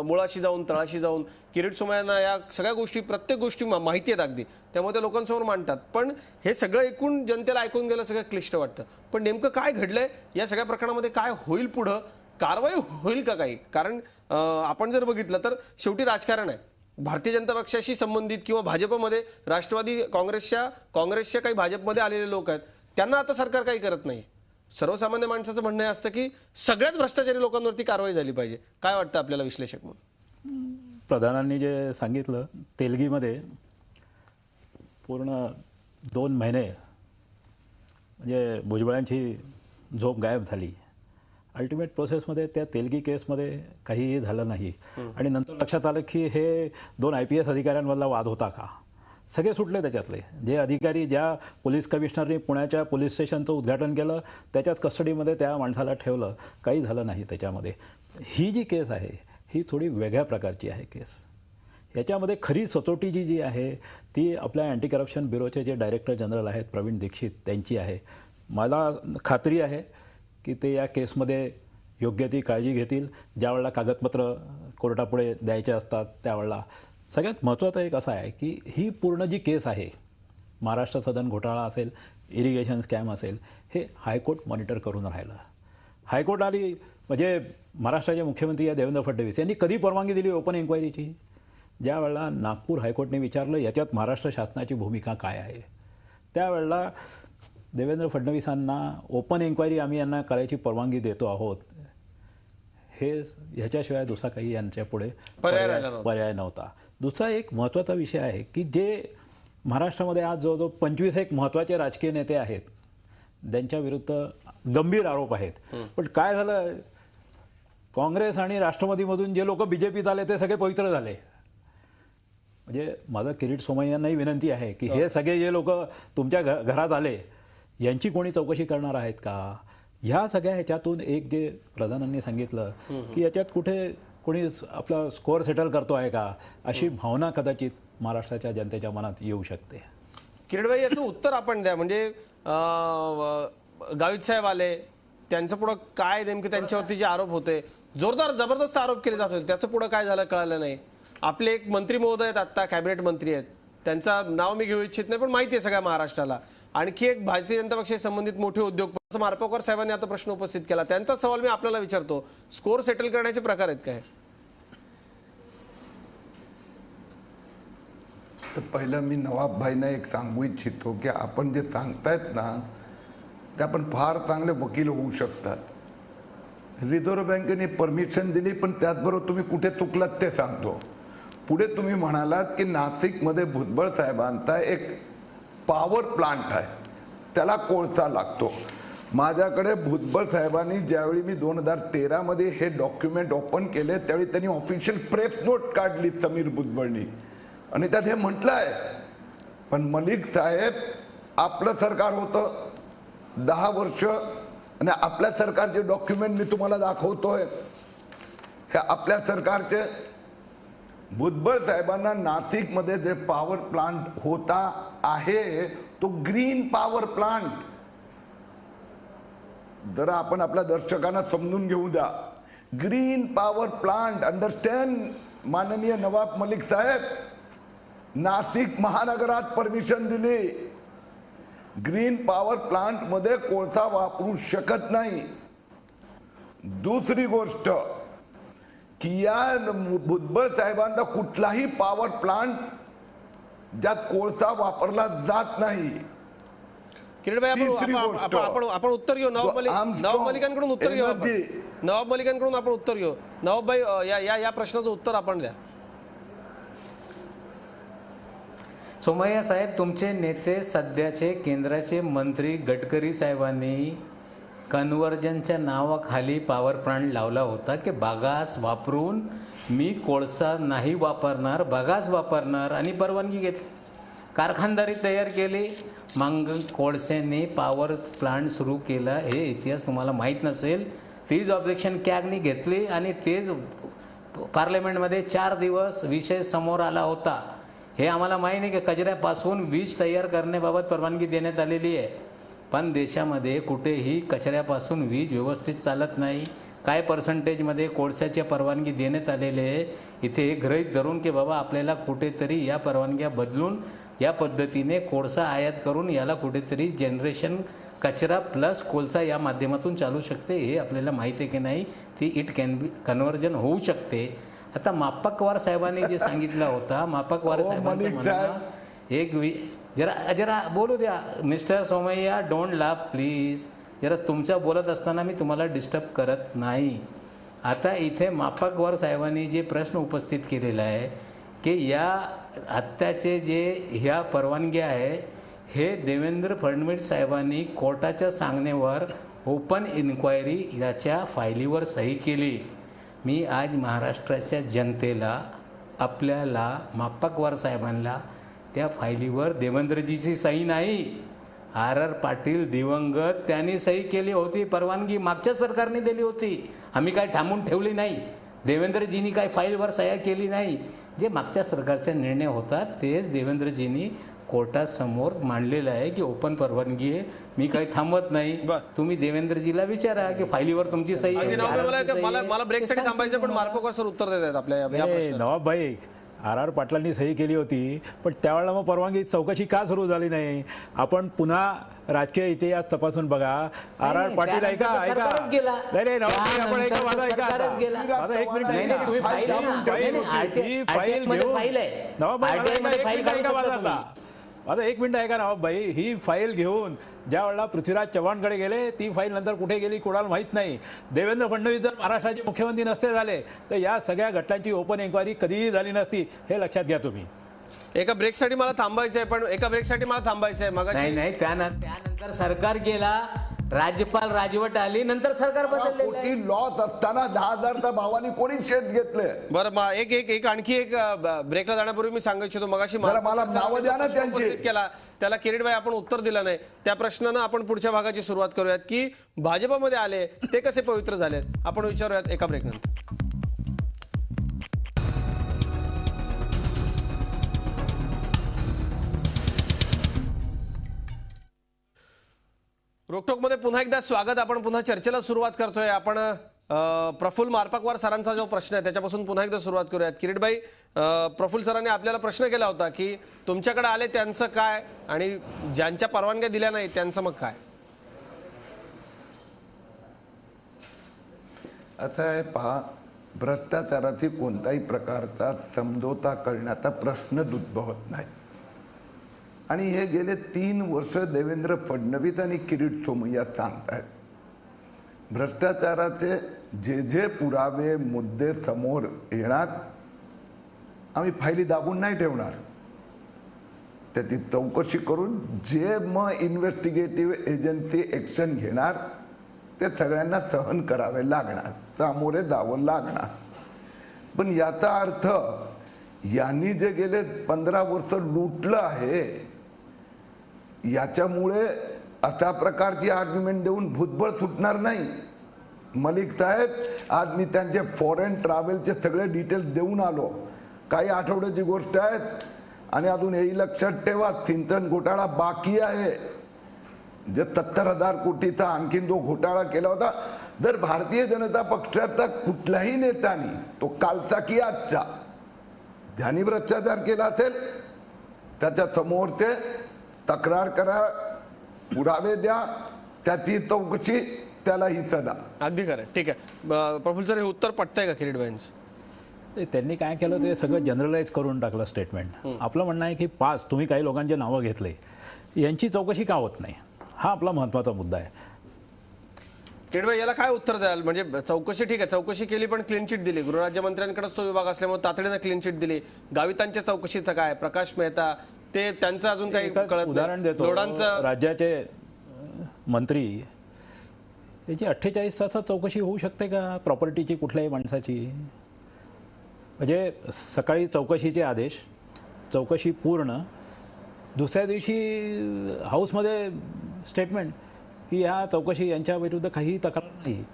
मुळाशी जाऊन तळाशी जाऊन किरीट सोमय्यांना या सगळ्या गोष्टी, प्रत्येक गोष्टी माहिती आहेत अगदी, त्यामुळे ते लोकांसमोर मांडतात. पण हे सगळं ऐकून जनतेला ऐकून गेलं सगळं क्लिष्ट वाटतं. पण नेमकं काय घडलंय या सगळ्या प्रकरणामध्ये, काय होईल पुढं, कारवाई होईल का काही? कारण आपण जर बघितलं तर शेवटी राजकारण आहे. भारतीय जनता पक्षाशी संबंधित किंवा भाजपमध्ये राष्ट्रवादी काँग्रेसच्या काही भाजपमध्ये आलेले लोक आहेत, त्यांना आता सरकार काही करत नाही. सर्वसामान्य माणसाचं म्हणणं असतं की सगळ्याच भ्रष्टाचारी लोकांवरती कारवाई झाली पाहिजे. काय वाटतं आपल्याला विश्लेषक म्हणून? प्रधानांनी जे सांगितलं, तेलगीमध्ये पूर्ण 2 महिने म्हणजे भुजबळांची झोप गायब झाली. अल्टिमेट प्रोसेसमध्ये त्या तेलगी केसमध्ये काहीही झालं नाही आणि नंतर लक्षात आलं की हे 2 IPS अधिकाऱ्यांमधला वाद होता का. सगळे सुटले त्याच्यातले. जे अधिकारी, ज्या पोलीस कमिशनरनी पुण्याच्या पोलीस स्टेशनचं उद्घाटन केलं त्याच्यात कस्टडीमध्ये त्या माणसाला ठेवलं, काही झालं नाही त्याच्यामध्ये. ही जी केस आहे ही थोडी वेगळ्या प्रकारची आहे केस. याच्यामध्ये खरी सचोटी जी आहे ती आपल्या अँटी करप्शन ब्युरोचे जे डायरेक्टर जनरल आहेत प्रवीण दीक्षित त्यांची आहे. मला खात्री आहे की ते या केसमध्ये योग्य ती काळजी घेतील. ज्यावेळेला कागदपत्र कोर्टापुढे द्यायचे असतात त्यावेळेला. सगळ्यात महत्त्वाचं एक असं आहे की ही पूर्ण जी केस आहे, महाराष्ट्र सदन घोटाळा असेल, इरिगेशन स्कॅम असेल, हे हायकोर्ट मॉनिटर करून राहिलं. हायकोर्ट आली म्हणजे महाराष्ट्राचे मुख्यमंत्री देवेंद्र फडणवीस यांनी कधी परवानगी दिली ओपन इन्क्वायरीची? ज्या वेळेला नागपूर हायकोर्टने विचारलं याच्यात महाराष्ट्र शासनाची भूमिका काय आहे, त्यावेळेला देवेंद्र फडणवीसांना ओपन इन्क्वायरी आम्ही यांना करायची परवानगी देतो आहोत, हे ह्याच्याशिवाय दुसरा काही यांच्यापुढे पर्याय नव्हता. दुसरा एक महत्त्वाचा विषय आहे की जे महाराष्ट्रामध्ये आज जवळजवळ 25 महत्त्वाचे राजकीय नेते आहेत ज्यांच्या विरुद्ध गंभीर आरोप आहेत. पण काय झालं, काँग्रेस आणि राष्ट्रवादीमधून जे लोक BJPत आले ते सगळे पवित्र झाले. म्हणजे माझं किरीट सोमय्यांनाही विनंती आहे की हे सगळे जे लोक तुमच्या घरात आले यांची कोणी चौकशी करणार आहेत का? ह्या सगळ्या ह्याच्यातून एक जे प्रधानांनी सांगितलं की याच्यात कुठे कोणी आपला स्कोअर सेटल करतो आहे का, अशी भावना कदाचित महाराष्ट्राच्या जनतेच्या मनात येऊ शकते. किरीटभाई, याचं उत्तर आपण द्या. म्हणजे गावित साहेब आले, त्यांचं पुढं काय नेमके त्यांच्यावरती जे आरोप होते, जोरदार जबरदस्त आरोप केले जात होते, त्याचं पुढं काय झालं कळालं नाही. आपले एक मंत्री महोदय आहेत, आत्ता कॅबिनेट मंत्री आहेत, त्यांचं नाव मी घेऊ इच्छित नाही पण माहिती आहे सगळ्या महाराष्ट्राला. आणखी एक भारतीय जनता पक्षाशी संबंधित मोठे उद्योगपती मार्पकर साहेबांनी आता प्रश्न उपस्थित केला, त्यांचा सवाल मी आपल्याला विचारतो, स्कोअर सेटल करण्याचे प्रकार आहेत काय? तर पहिलं मी नवाबभाईंना एक सांगू इच्छितो की आपण जे सांगतायत ना ते आपण फार चांगले वकील होऊ शकतात, रिझर्व्ह बँकेने परमिशन दिली, पण त्याचबरोबर तुम्ही कुठे चुकलात ते सांगतो. पुढे तुम्ही म्हणालात की नाशिकमध्ये भुजबळ साहेबांचा एक पॉवर प्लांट आहे, त्याला कोळसा लागतो. माझ्याकडे भुजबळ साहेबांनी ज्यावेळी मी 2013 मध्ये हे डॉक्युमेंट ओपन केले त्यावेळी त्यांनी ऑफिशियल प्रेस नोट काढली समीर भुजबळनी, आणि त्यात हे म्हटलं आहे. पण मलिक साहेब, आपलं सरकार होतं 10 वर्ष, आणि आपल्या सरकारचे डॉक्युमेंट मी तुम्हाला दाखवतोय. हे आपल्या सरकारचे. भुजबळ साहेबांना नाशिकमध्ये जे पॉवर प्लांट होता आहे तो ग्रीन पॉवर प्लांट. जरा आपण आपल्या दर्शकांना समजून घेऊ द्या. ग्रीन पॉवर प्लांट, अंडरस्टँड माननीय नवाब मलिक साहेब. नाशिक महानगरात परमिशन दिली. ग्रीन पॉवर प्लांट मध्ये कोळसा वापरू शकत नाही. दुसरी गोष्ट की या भुजबळ साहेबांचा कुठलाही पॉवर प्लांट ज्यात कोळसा वापरला जात नाही. किरीट भाई, तिसरी गोष्ट, आपण उत्तर घेऊ. नवाब मलिकांकडून उत्तर घेऊ. नवाब मलिकांकडून आपण उत्तर घेऊ. नवाब भाई, या प्रश्नाचं उत्तर आपण द्या. सोमय्या साहेब, तुमचे नेते सध्याचे केंद्राचे मंत्री गडकरी साहेबांनी कन्व्हर्जनच्या नावाखाली पॉवर प्लांट लावला होता की बागास वापरून मी कोळसा नाही वापरणार, बागास वापरणार, आणि परवानगी घेतली. कारखानदारी तयार केली, मग कोळसेने पॉवर प्लांट सुरू केला. हे इतिहास तुम्हाला माहीत नसेल. तीच ऑब्जेक्शन कॅगनी घेतली आणि तेच पार्लमेंटमध्ये 4 दिवस विषय समोर आला होता. हे आम्हाला माहीत नाही की कचऱ्यापासून वीज तयार करण्याबाबत परवानगी देण्यात आलेली आहे. पण देशामध्ये कुठेही कचऱ्यापासून वीज व्यवस्थित चालत नाही. काय पर्सेंटेजमध्ये कोळशाची परवानगी देण्यात आलेली आहे. इथे गृहीत धरून की बाबा आपल्याला कुठेतरी या परवानग्या बदलून या पद्धतीने कोळसा आयात करून याला कुठेतरी जनरेशन कचरा प्लस कोळसा या माध्यमातून चालू शकते. हे आपल्याला माहिती आहे की नाही. ती इट कॅन बी कन्व्हर्जन होऊ शकते. आता मापकवार साहेबांनी जे सांगितलं होता, मापकवार साहेबांचं म्हणणं एक जरा बोलू द्या. Mister Somaiya, don't laugh please. जरा तुमच्या बोलत असताना मी तुम्हाला डिस्टर्ब करत नाही. आता इथे मापकवार साहेबांनी जे प्रश्न उपस्थित केलेला आहे की या हत्याचे जे ह्या परवानग्या आहे हे देवेंद्र फडणवीस साहेबांनी कोर्टाच्या सांगण्यावर ओपन इन्क्वायरी याच्या फायलीवर सही केली. मी आज महाराष्ट्राच्या जनतेला, आपल्याला, मापकवार साहेबांना त्या फायलीवर देवेंद्रजीची सही नाही, RR पाटील दिवंगत त्यांनी सही केली होती. परवानगी मागच्या सरकारने दिली होती. आम्ही काय थांबून ठेवली नाही. देवेंद्रजींनी काय फाईलवर सह्या केली नाही. जे मागच्या सरकारचा निर्णय होता तेच देवेंद्रजींनी कोर्टासमोर मांडलेलं आहे की ओपन परवानगी आहे, मी काही थांबत नाही. तुम्ही देवेंद्रजीला विचारा की फाईलीवर तुमची सही आहे. मला ब्रेकसाठी थांबायचं, पण मार्पकवार सर उत्तर देत आहेत आपल्या या प्रश्नाला. नवाब भाई, RR पाटलांनी सही केली होती, पण त्यावेळेला मग परवानगी चौकशी का सुरू झाली नाही? आपण पुन्हा राजकीय इतिहास तपासून बघा. RR पाटील ऐका नाही नवाब भाई, आपण ऐका माझा माझा एक मिनिट ही फाईल घेऊन नवाब भाई माझा एक मिनिट ऐका. नवाब भाई, ही फाईल घेऊन ज्या वेळेला पृथ्वीराज चव्हाणकडे गेले, ती फाईल नंतर कुठे गेली कोणाला माहीत नाही. देवेंद्र फडणवीस जर महाराष्ट्राचे मुख्यमंत्री नसते झाले तर या सगळ्या घटनांची ओपन इन्क्वायरी कधीही झाली नसती. हे लक्षात घ्या तुम्ही. एका ब्रेकसाठी मला थांबायचं आहे, नाही, त्यानंतर सरकार गेला, राज्यपाल राजवट आली, नंतर सरकार बदललेलं. लॉस असताना 10,000च्या भावाने कोणी शेत घेतले. बरं, आणखी एक ब्रेकला जाण्यापूर्वी मी सांगू इच्छितो. मगाशी मला नावं द्या ना त्यांची. केला त्याला किरीट भाई आपण उत्तर दिलं नाही. त्या प्रश्नानं आपण पुढच्या भागाची सुरुवात करूयात की भाजपमध्ये आले ते कसे पवित्र झालेत. आपण विचारूयात एका ब्रेकनंतर. रोकटोकमध्ये पुन्हा एकदा स्वागत. आपण पुन्हा चर्चेला सुरुवात करतोय. आपण प्रफुल्ल मार्पकवार सरांचा जो प्रश्न आहे त्याच्यापासून पुन्हा एकदा सुरुवात करूयात. किरीट भाई, प्रफुल्ल सरांनी आपल्याला प्रश्न केला होता की तुमच्याकडे आले त्यांचं काय आणि ज्यांच्या परवानग्या दिल्या नाही त्यांचं मग काय? असं आहे पहा, भ्रष्टाचाराची कोणत्याही प्रकारचा समझोता करण्याचा प्रश्न उद्भवत नाही. आणि हे गेले 3 वर्ष देवेंद्र फडणवीस आणि किरीट सोमय्या सांगतायत भ्रष्टाचाराचे जे जे पुरावे मुद्दे समोर येणार आम्ही फायली दाबून नाही ठेवणार, त्याची चौकशी करून जे मग इन्व्हेस्टिगेटिव्ह एजन्सी ॲक्शन घेणार ते सगळ्यांना सहन करावे लागणार, सामोरे जावं लागणार. पण याचा अर्थ यांनी जे गेले 15 वर्ष लुटलं आहे याच्यामुळे अशा प्रकारची आर्ग्युमेंट देऊन भुजबळ सुटणार नाही. मलिक साहेब, आज मी त्यांचे फॉरेन ट्रॅव्हलचे सगळे डिटेल्स देऊन आलो. काही आठवड्याची गोष्ट आहे आणि अजून हेही लक्षात ठेवा, सिंचन घोटाळा बाकी आहे. जे 70,000 कोटीचा आणखीन जो घोटाळा केला होता, जर भारतीय जनता पक्षाचा कुठल्याही नेत्याने, तो कालचा की आजचा, ज्यांनी भ्रष्टाचार केला असेल त्याच्या समोरचे तक्रार करा, पुरावे द्या, त्याची चौकशी, त्याला ही सजा. अगदी खरं. ठीक आहे प्रफुल्ल सर, हे उत्तर पटतंय का किरीटबाईंचं? त्यांनी काय केलं ते सगळं जनरलाइज करून टाकलं स्टेटमेंट. आपलं म्हणणं आहे की 5 तुम्ही काही लोकांचे नावं घेतले, यांची चौकशी का होत नाही, हा आपला महत्त्वाचा मुद्दा आहे. किरीटबाई, याला काय उत्तर द्याल? म्हणजे चौकशी ठीक आहे, चौकशी केली पण क्लीन चिट दिली, गृहराज्यमंत्र्यांकडेच तो विभाग असल्यामुळे तातडीनं क्लीन चिट दिली. गावितांच्या चौकशीचं काय? प्रकाश मेहता, ते त्यांचं अजून काही कळत उदाहरण देतो. लोडांचं राज्याचे मंत्री याची 48 तासात चौकशी होऊ शकते का प्रॉपर्टीची कुठल्याही माणसाची? म्हणजे सकाळी चौकशीचे आदेश, चौकशी पूर्ण, दुसऱ्या दिवशी हाऊसमध्ये स्टेटमेंट की ह्या चौकशी यांच्या विरुद्ध काही तक्रार नाही.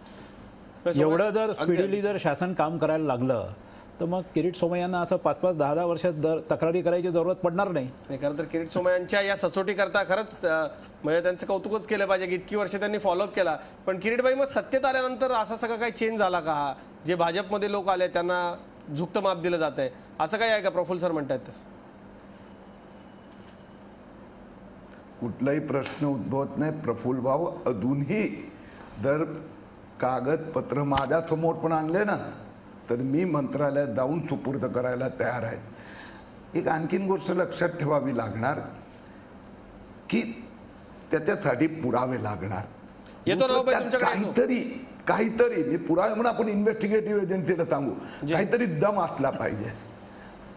एवढं जर स्पीडीली जर शासन काम करायला लागलं तर मग किरीट सोमय्यांना असं 5-5, 10-10 वर्ष तक्रारी करायची जरूरत पडणार नाही. खरं तर किरीट सोमय्यांच्या या सचोटी करता खरंच म्हणजे त्यांचं कौतुकच केलं पाहिजे की इतकी वर्ष त्यांनी फॉलोअप केला. पण किरीटबाई, मग सत्तेत आल्यानंतर असा सगळं काही चेंज झाला का? हा जे भाजपमध्ये लोक आले त्यांना झुकतं माप दिलं जात आहे, असं काही आहे का? प्रफुल्ल सर म्हणतात तसं कुठलाही प्रश्न उद्भवत नाही. प्रफुल्ल भाऊ, अजूनही जर कागदपत्र माझ्या समोर पण आणले ना तर मी मंत्रालयात जाऊन सुपूर्द करायला तयार आहे. एक आणखीन गोष्ट लक्षात ठेवावी लागणार की त्याच्यासाठी पुरावे लागणार. येतो ना बाई, त्यात तुमच्याकडे काहीतरी मी पुरावे म्हणून आपण इन्व्हेस्टिगेटिव्ह एजन्सीला सांगू, काहीतरी दम असला पाहिजे.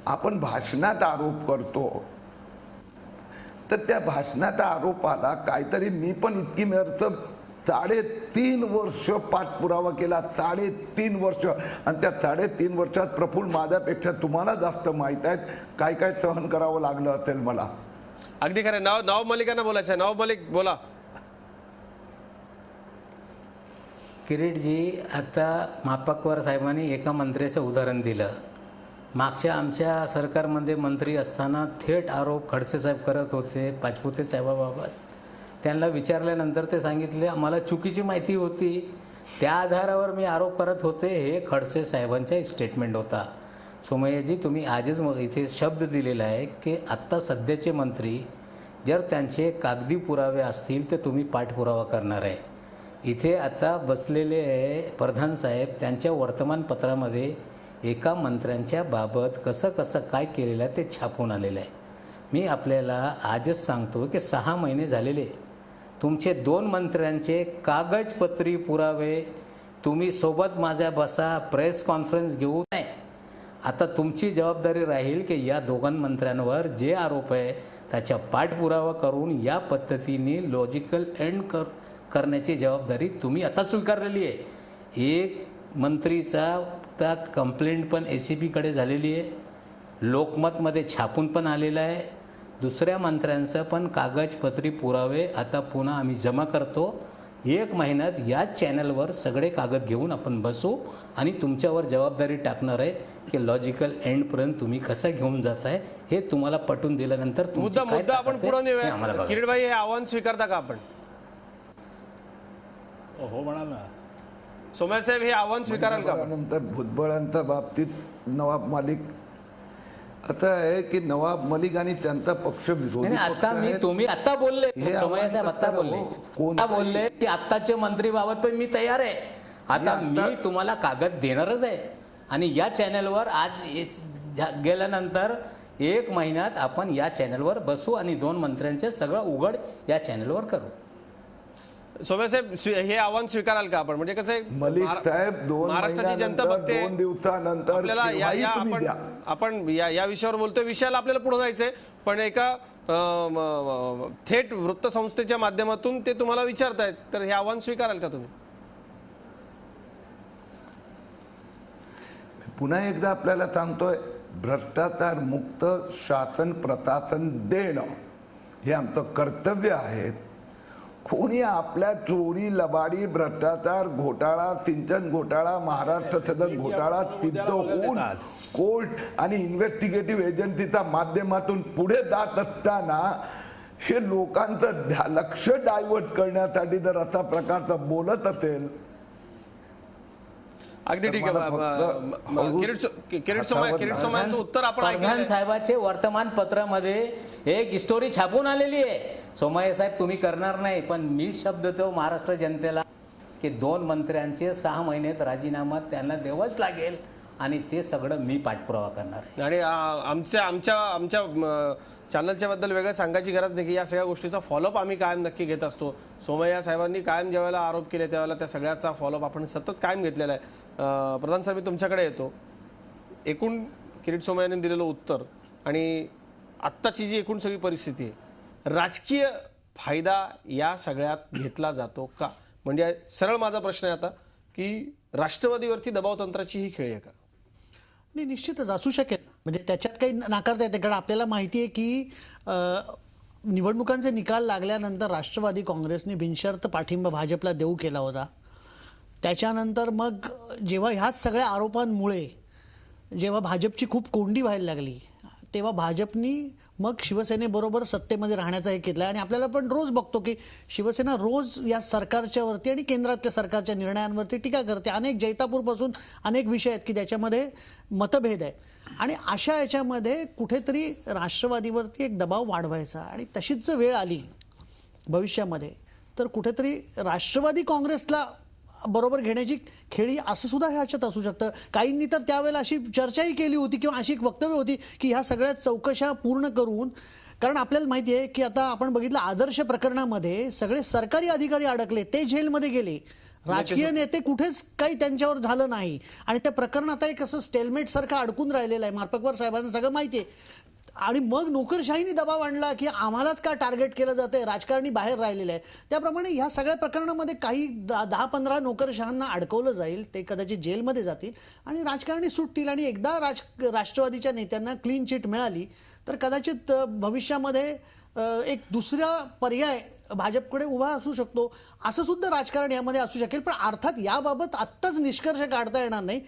आपण भाषणात आरोप करतो तर त्या भाषणाच्या आरोपाला काहीतरी, मी पण इतकी वर्ष 3.5 वर्ष पाठपुरावा केला, 3.5 वर्ष, आणि त्या 3.5 वर्षात प्रफुल्ल माझ्यापेक्षा तुम्हाला जास्त माहित आहेत काय काय सहन करावं लागलं असेल मला. अगदी खरं. नवाब मलिकांना बोलायचं आहे. नवाब मलिक, बोला. किरीटजी, आता मापाकवर साहेबांनी एका मंत्र्याचं उदाहरण दिलं. मागच्या आमच्या सरकारमध्ये मंत्री असताना थेट आरोप खडसे साहेब करत होते पाचपुते साहेबाबाबत. त्यांना विचारल्यानंतर ते सांगितले आम्हाला चुकीची माहिती होती, त्या आधारावर मी आरोप करत होते. हे खडसे साहेबांचा स्टेटमेंट होता. सोमय्याजी, तुम्ही आजच इथे शब्द दिलेला आहे की आत्ता सध्याचे मंत्री जर त्यांचे कागदी पुरावे असतील तर तुम्ही पाठपुरावा करणार आहे. इथे आता बसलेले प्रधान साहेब त्यांच्या वर्तमानपत्रामध्ये एका मंत्र्यांच्या बाबत कसं कसं काय केलेलं आहे ते छापून आलेलं आहे. मी आपल्याला आजच सांगतो की 6 महिने झालेले तुमचे 2 मंत्र्यांचे कागदपत्री पुरावे तुम्ही सोबत माझ्या बसा, प्रेस कॉन्फरन्स घेऊ नये. आता तुमची जबाबदारी राहील की या 2 मंत्र्यांवर जे आरोप आहे त्याचा पाठपुरावा करून या पद्धतीने लॉजिकल एंड करण्याची जबाबदारी तुम्ही आता स्वीकारलेली आहे. एक मंत्रीचा त्या कंप्लेंट पण ACBकडे झालेली आहे, लोकमतमध्ये छापून पण आलेलं आहे. दुसऱ्या मंत्र्यांचं पण कागदपत्री पुरावे आता पुन्हा आम्ही जमा करतो. 1 महिन्यात याच चॅनलवर सगळे कागद घेऊन आपण बसू आणि तुमच्यावर जबाबदारी टाकणार आहे की लॉजिकल एंडपर्यंत तुम्ही कसं घेऊन जात आहे हे तुम्हाला पटवून दिल्यानंतर मुद्दा आपण पुढे नेऊया. किरीटबाई, हे आव्हान स्वीकारता का आपण? हो म्हणा ना. सोमय्या साहेब, हे आव्हान स्वीकाराल का? नंतर भुजबळांच्या बाबतीत नवाब मलिक आता आहे की नवाब मलिक आणि त्यांचा पक्ष विरोधी आता मी तुम्ही आता बोलले सोमय्या साहेब आता बोलले की आत्ताचे मंत्री बाबत पण मी तयार आहे. आता मी तुम्हाला कागद देणारच आहे आणि या चॅनलवर आज गेल्यानंतर 1 महिन्यात आपण या चॅनलवर बसू आणि 2 मंत्र्यांचे सगळं उघड या चॅनलवर करू. सोम्यासाहेब हे आव्हान स्वीकाराल का आपण? म्हणजे कसं आहे, मलिक साहेब 2 महाराष्ट्राची जनता महिन्यानंतर बघते, 2 दिवसानंतर आपल्याला केव्हाही तुम्ही द्या. आपण या विषयावर बोलतोय, विषयाला आपल्याला पुढे जायचंय, पण एका थेट वृत्तसंस्थेच्या माध्यमातून ते तुम्हाला विचारतायत, तर हे आव्हान स्वीकाराल का तुम्ही? पुन्हा एकदा आपल्याला सांगतोय, भ्रष्टाचार मुक्त शासन प्रशासन देणं हे आमचं कर्तव्य आहे. कोणी आपल्या चोरी लबाडी भ्रष्टाचार घोटाळा सिंचन घोटाळा महाराष्ट्र सदन घोटाळा सिद्ध होऊन कोर्ट आणि इन्व्हेस्टिगेटिव्ह एजन्सीच्या माध्यमातून पुढे जात असताना हे लोकांचं लक्ष डायव्हर्ट करण्यासाठी जर असा प्रकारचं बोलत असेल, अगदी ठीक आहे. किरीट सोमय्यांचं उत्तर आपण प्रधान ऐकलं. साहेबांचे वर्तमानपत्रामध्ये एक स्टोरी छापून आलेली आहे. सोमय्या साहेब तुम्ही करणार नाही, पण मी शब्द देतो महाराष्ट्र जनतेला की 2 मंत्र्यांचे 6 महिन्यात राजीनामा त्यांना द्यावाच लागेल आणि ते सगळं मी पाठपुरावा करणार आहे. आणि आमच्या चॅनलच्या बद्दल वेगळं सांगायची गरज नाही की या सगळ्या गोष्टीचा फॉलोअप आम्ही कायम नक्की घेत असतो. सोमय्या साहेबांनी कायम ज्यावेळेला आरोप केले त्यावेळेला त्या सगळ्याचा फॉलोअप आपण सतत कायम घेतलेला आहे. प्रधान साहेब, मी तुमच्याकडे येतो. एकूण किरीट सोमय्यांनी दिलेलं उत्तर आणि आत्ताची जी एकूण सगळी परिस्थिती आहे, राजकीय फायदा या सगळ्यात घेतला जातो का? म्हणजे सरळ माझा प्रश्न आहे आता की राष्ट्रवादीवरती दबाव तंत्राची ही खेळी आहे का? नाही, निश्चितच असू शकेल. म्हणजे त्याच्यात काही नाकारता येते, कारण आपल्याला माहिती आहे की निवडणुकांचे निकाल लागल्यानंतर राष्ट्रवादी काँग्रेसने बिनशर्त पाठिंबा भाजपला देऊ केला होता. त्याच्यानंतर मग जेव्हा ह्याच सगळ्या आरोपांमुळे जेव्हा भाजपची खूप कोंडी व्हायला लागली, तेव्हा भाजपनी मग शिवसेनेबरोबर सत्तेमध्ये राहण्याचा हे केलं. आणि आपल्याला पण रोज बघतो की शिवसेना रोज या सरकारच्या वरती आणि केंद्रातल्या सरकारच्या निर्णयांवरती टीका करते. अनेक जैतापूरपासून अनेक विषय आहेत की त्याच्यामध्ये मतभेद आहे. आणि अशा याच्यामध्ये कुठेतरी राष्ट्रवादीवरती एक दबाव वाढवायचा, आणि तशीच जर वेळ आली भविष्यामध्ये तर कुठेतरी राष्ट्रवादी काँग्रेसला बरोबर घेण्याची खेळी असं सुद्धा ह्याच्यात असू शकतं. काहींनी तर त्यावेळेला अशी चर्चाही केली होती किंवा अशी एक वक्तव्य होती की ह्या सगळ्या चौकशा पूर्ण करून, कारण आपल्याला माहिती आहे की आता आपण बघितलं आदर्श प्रकरणामध्ये सगळे सरकारी अधिकारी अडकले, ते जेलमध्ये गेले, राजकीय नेते कुठेच काही त्यांच्यावर झालं नाही. आणि त्या प्रकरण आता एक असं स्टेलमेट सारखं अडकून राहिलेलं आहे. मार्पकवार साहेबांना सगळं माहिती आहे. आणि मग नोकरशाहीने दबाव आणला की आम्हालाच का टार्गेट केलं जातंय, राजकारणी बाहेर राहिलेले आहे. त्याप्रमाणे ह्या सगळ्या प्रकरणामध्ये काही 10-15 नोकरशहांना अडकवलं जाईल, ते कदाचित जेलमध्ये जातील आणि राजकारणी सुटतील. आणि एकदा राष्ट्रवादीच्या नेत्यांना क्लीन चिट मिळाली तर कदाचित भविष्यामध्ये एक दुसरा पर्याय भाजपकडे उभा असू शकतो, असं सुद्धा राजकारण यामध्ये असू शकेल. पण अर्थात याबाबत आत्ताच निष्कर्ष काढता येणार नाही.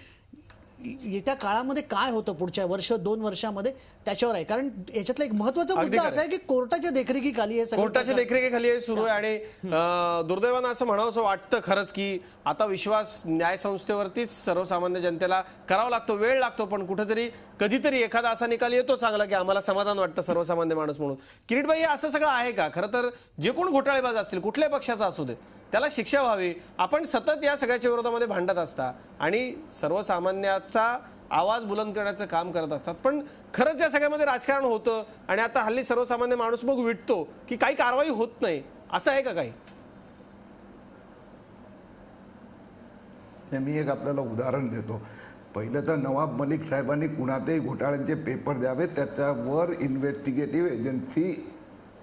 येत्या काळामध्ये काय होतं पुढच्या 1-2 वर्षामध्ये त्याच्यावर आहे. कारण याच्यातला एक महत्वाचा मुद्दा असा आहे की कोर्टाच्या देखरेखीखाली हे कोर्टाच्या देखरेखीखाली हे सुरू आहे. आणि दुर्दैवानं असं म्हणावंसं वाटतं खरंच की आता विश्वास न्यायसंस्थेवरतीच सर्वसामान्य जनतेला करावा लागतो, वेळ लागतो, पण कुठेतरी कधीतरी एखादा असा निकाल येतो चांगला की आम्हाला समाधान वाटतं सर्वसामान्य माणूस म्हणून. किरीटभाई, असं सगळं आहे का? खरं तर जे कोण घोटाळेबाज असतील, कुठल्याही पक्षाचा असू दे, त्याला शिक्षा व्हावी. आपण सतत या सगळ्याच्या विरोधामध्ये भांडत असता आणि सर्वसामान्याचा आवाज बुलंद करण्याचं काम करत असतात, पण खरंच या सगळ्यामध्ये राजकारण होतं आणि आता हल्ली सर्वसामान्य माणूस मग विटतो की काही कारवाई होत नाही, असं आहे का काही? मी एक आपल्याला उदाहरण देतो. पहिलं तर नवाब मलिक साहेबांनी कुणाचेही घोटाळ्यांचे पेपर द्यावे, त्याच्यावर इन्व्हेस्टिगेटिव्ह एजन्सी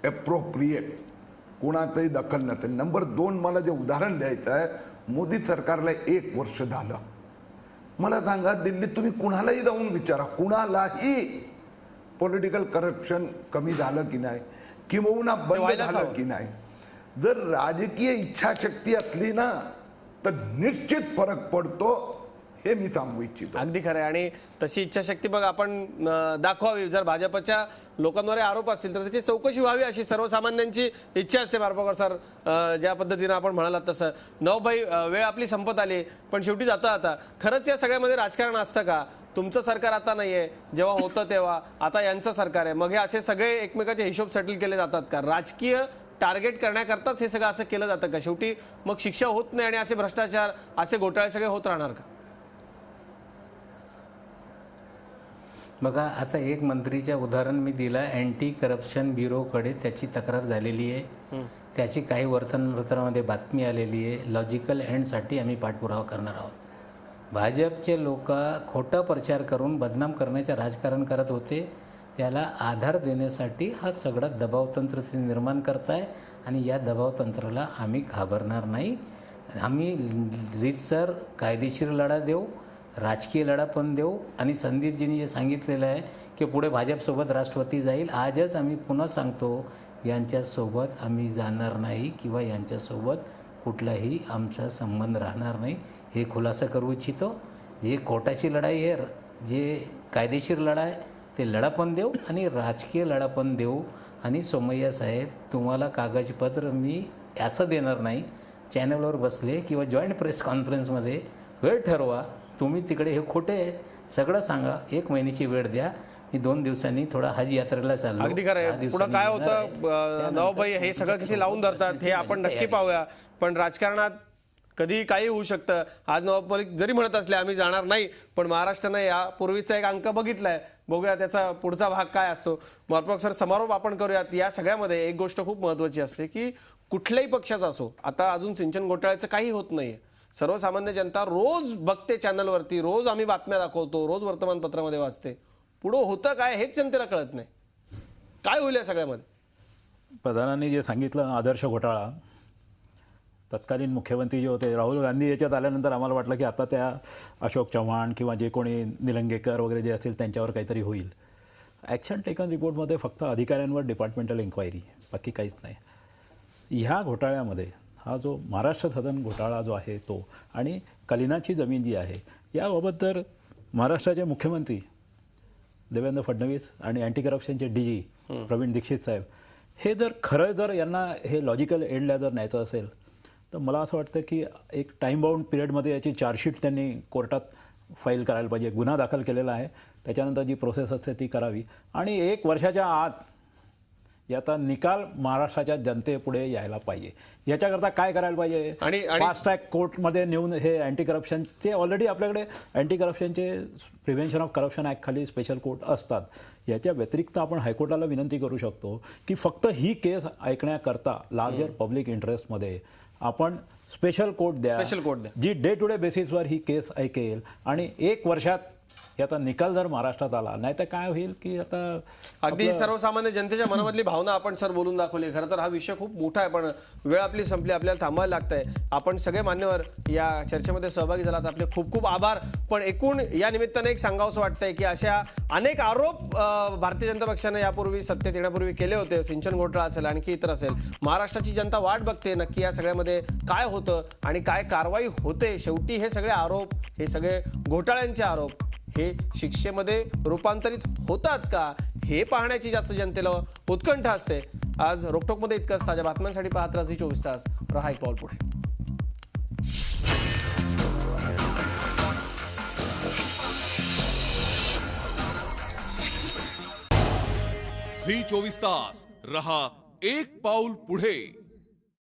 एप्रोप्रिएट कुणाचंही दखल नसेल. नंबर 2, मला जे उदाहरण द्यायचं आहे, मोदी सरकारला 1 वर्ष झालं. मला सांगा, दिल्लीत तुम्ही कुणालाही जाऊन विचारा, कुणालाही पॉलिटिकल करप्शन कमी झालं की नाही, किंवा बंद झालं की नाही. जर राजकीय इच्छाशक्ती असली ना तर निश्चित फरक पडतो, हे मी सांगू इच्छितो. अगदी खरं आहे. आणि तशी इच्छाशक्ती बघ आपण दाखवावी. जर भाजपच्या लोकांवर आरोप असतील तर त्याची चौकशी व्हावी अशी सर्वसामान्यांची इच्छा असते. मार्पकवार सर, ज्या पद्धतीनं आपण म्हणालात तसं. नवभाई, वेळ आपली संपत आली, पण शेवटी जाता आता खरंच या सगळ्यामध्ये राजकारण असतं का? तुमचं सरकार आता नाहीये, जेव्हा होतं तेव्हा आता यांचं सरकार आहे, मग हे असे सगळे एकमेकाचे हिशोब सेटल केले जातात का? राजकीय टार्गेट करण्याकरताच हे सगळं असं केलं जातं का? शेवटी मग शिक्षा होत नाही आणि असे भ्रष्टाचार, असे घोटाळे सगळे होत राहणार का? बघा, आता एक मंत्रीच्या उदाहरण मी दिलं, अँटी करप्शन ब्युरोकडे त्याची तक्रार झालेली आहे, त्याची काही वर्तमानपत्रामध्ये बातमी आलेली आहे. लॉजिकल एंडसाठी आम्ही पाठपुरावा करणार आहोत. भाजपचे लोक खोटा प्रचार करून बदनाम करण्याचे राजकारण करत होते, त्याला आधार देण्यासाठी हा सगळा दबावतंत्र ते निर्माण करताय आणि या दबावतंत्राला आम्ही घाबरणार नाही. आम्ही रीतसर कायदेशीर लढा देऊ, राजकीय लढा पण देऊ. आणि संदीपजींनी जे सांगितलेलं आहे की पुढे भाजपसोबत राष्ट्रवादी जाईल, आजच आम्ही पुन्हा सांगतो, यांच्यासोबत आम्ही जाणार नाही किंवा यांच्यासोबत कुठलाही आमचा संबंध राहणार नाही, हे खुलासा करू इच्छितो. जे कोर्टाची लढाई आहे, जे कायदेशीर लढा आहे, ते लढा पण देऊ आणि राजकीय लढा पण देऊ. आणि सोमय्या साहेब, तुम्हाला कागदपत्र मी असं देणार नाही, चॅनलवर बसले किंवा जॉईंट प्रेस कॉन्फरन्समध्ये वेळ ठरवा, तुम्ही तिकडे हे खोटे सगळं सांगा, 1 महिन्याची वेळ द्या, मी 2 दिवसांनी थोडा हज यात्रेला चाललो. अगदी खरं आहे. पुढं काय होतं नवाबाई, हे सगळं किती लावून धरतात हे आपण नक्की पाहूया. पण राजकारणात कधी काही होऊ शकतं. आज नवाब मलिक जरी म्हणत असले आम्ही जाणार नाही, पण महाराष्ट्रानं यापूर्वीचा एक अंक बघितलाय, बघूया त्याचा पुढचा भाग काय असतो. मार्पक सर, समारोप आपण करूयात. या सगळ्यामध्ये एक गोष्ट खूप महत्वाची असते की कुठल्याही पक्षाचा असो, आता अजून सिंचन घोटाळ्याचं काही होत नाहीये, सर्वसामान्य जनता रोज बघते चॅनलवरती, रोज आम्ही बातम्या दाखवतो, रोज वर्तमानपत्रामध्ये वाचते, पुढं होतं काय हेच जनतेला कळत नाही. काय होईल या सगळ्यामध्ये? प्रधानांनी जे सांगितलं आदर्श घोटाळा, तत्कालीन मुख्यमंत्री जे होते राहुल गांधी याच्यात आल्यानंतर आम्हाला वाटलं की आता त्या अशोक चव्हाण किंवा जे कोणी निलंगेकर वगैरे जे असतील त्यांच्यावर काहीतरी होईल. ॲक्शन टेकन रिपोर्टमध्ये फक्त अधिकाऱ्यांवर डिपार्टमेंटल इन्क्वायरी, बाकी काहीच नाही. ह्या घोटाळ्यामध्ये हा जो महाराष्ट्र सदन घोटाळा जो आहे तो, आणि कलिनाची जमीन जी आहे, याबाबत तर महाराष्ट्राचे मुख्यमंत्री देवेंद्र फडणवीस आणि अँटी करप्शनचे DG प्रवीण दीक्षित साहेब, हे जर यांना हे लॉजिकल एंडला जर न्यायचं असेल, तर मला असं वाटतं की एक टाईम बाउंड पिरियडमध्ये याची चार्जशीट त्यांनी कोर्टात फाईल करायला पाहिजे. गुन्हा दाखल केलेला आहे, त्याच्यानंतर जी प्रोसेस असते ती करावी आणि 1 वर्षाच्या आत याचा निकाल महाराष्ट्राच्या जनतेपुढे यायला पाहिजे. याच्याकरता काय करायला पाहिजे? आणि फास्ट ट्रॅक कोर्टमध्ये नेऊन हे अँटी करप्शनचे, ऑलरेडी आपल्याकडे अँटी करप्शनचे प्रिव्हेन्शन ऑफ करप्शन ॲक्ट खाली स्पेशल कोर्ट असतात. याच्या व्यतिरिक्त आपण हायकोर्टाला विनंती करू शकतो की फक्त ही केस ऐकण्याकरता लार्जर पब्लिक इंटरेस्टमध्ये आपण स्पेशल कोर्ट द्या, जी डे टू डे बेसिसवर ही केस ऐकेल आणि 1 वर्षात याचा निकाल जर महाराष्ट्रात आला, नाही तर काय होईल की आता अगदी सर्वसामान्य जनतेच्या मनामधली भावना आपण सर बोलून दाखवली. खरं तर हा विषय खूप मोठा आहे, पण वेळ आपली संपली, आपल्याला थांबायला लागतंय. आपण सगळे मान्यवर या चर्चेमध्ये सहभागी झालात, आपले खूप खूप आभार. पण एकूण या निमित्ताने एक सांगावंसं वाटतंय की अशा अनेक आरोप भारतीय जनता पक्षाने यापूर्वी सत्तेत येण्यापूर्वी केले होते. सिंचन घोटाळा असेल, आणखी इतर असेल. महाराष्ट्राची जनता वाट बघते नक्की या सगळ्यामध्ये काय होतं आणि काय कारवाई होते. शेवटी हे सगळे आरोप, हे सगळे घोटाळ्यांचे आरोप, हे शिक्षेमध्ये रूपांतरित होतात का, हे पाहण्याची जास्त जनतेला उत्कंठा असते. आज रोकटोकमध्ये इतकंच. ताज्या बातम्यांसाठी पाहत राहा 24 तास. रहा एक पाऊल पुढे. झी 24 तास रहा एक पाऊल पुढे.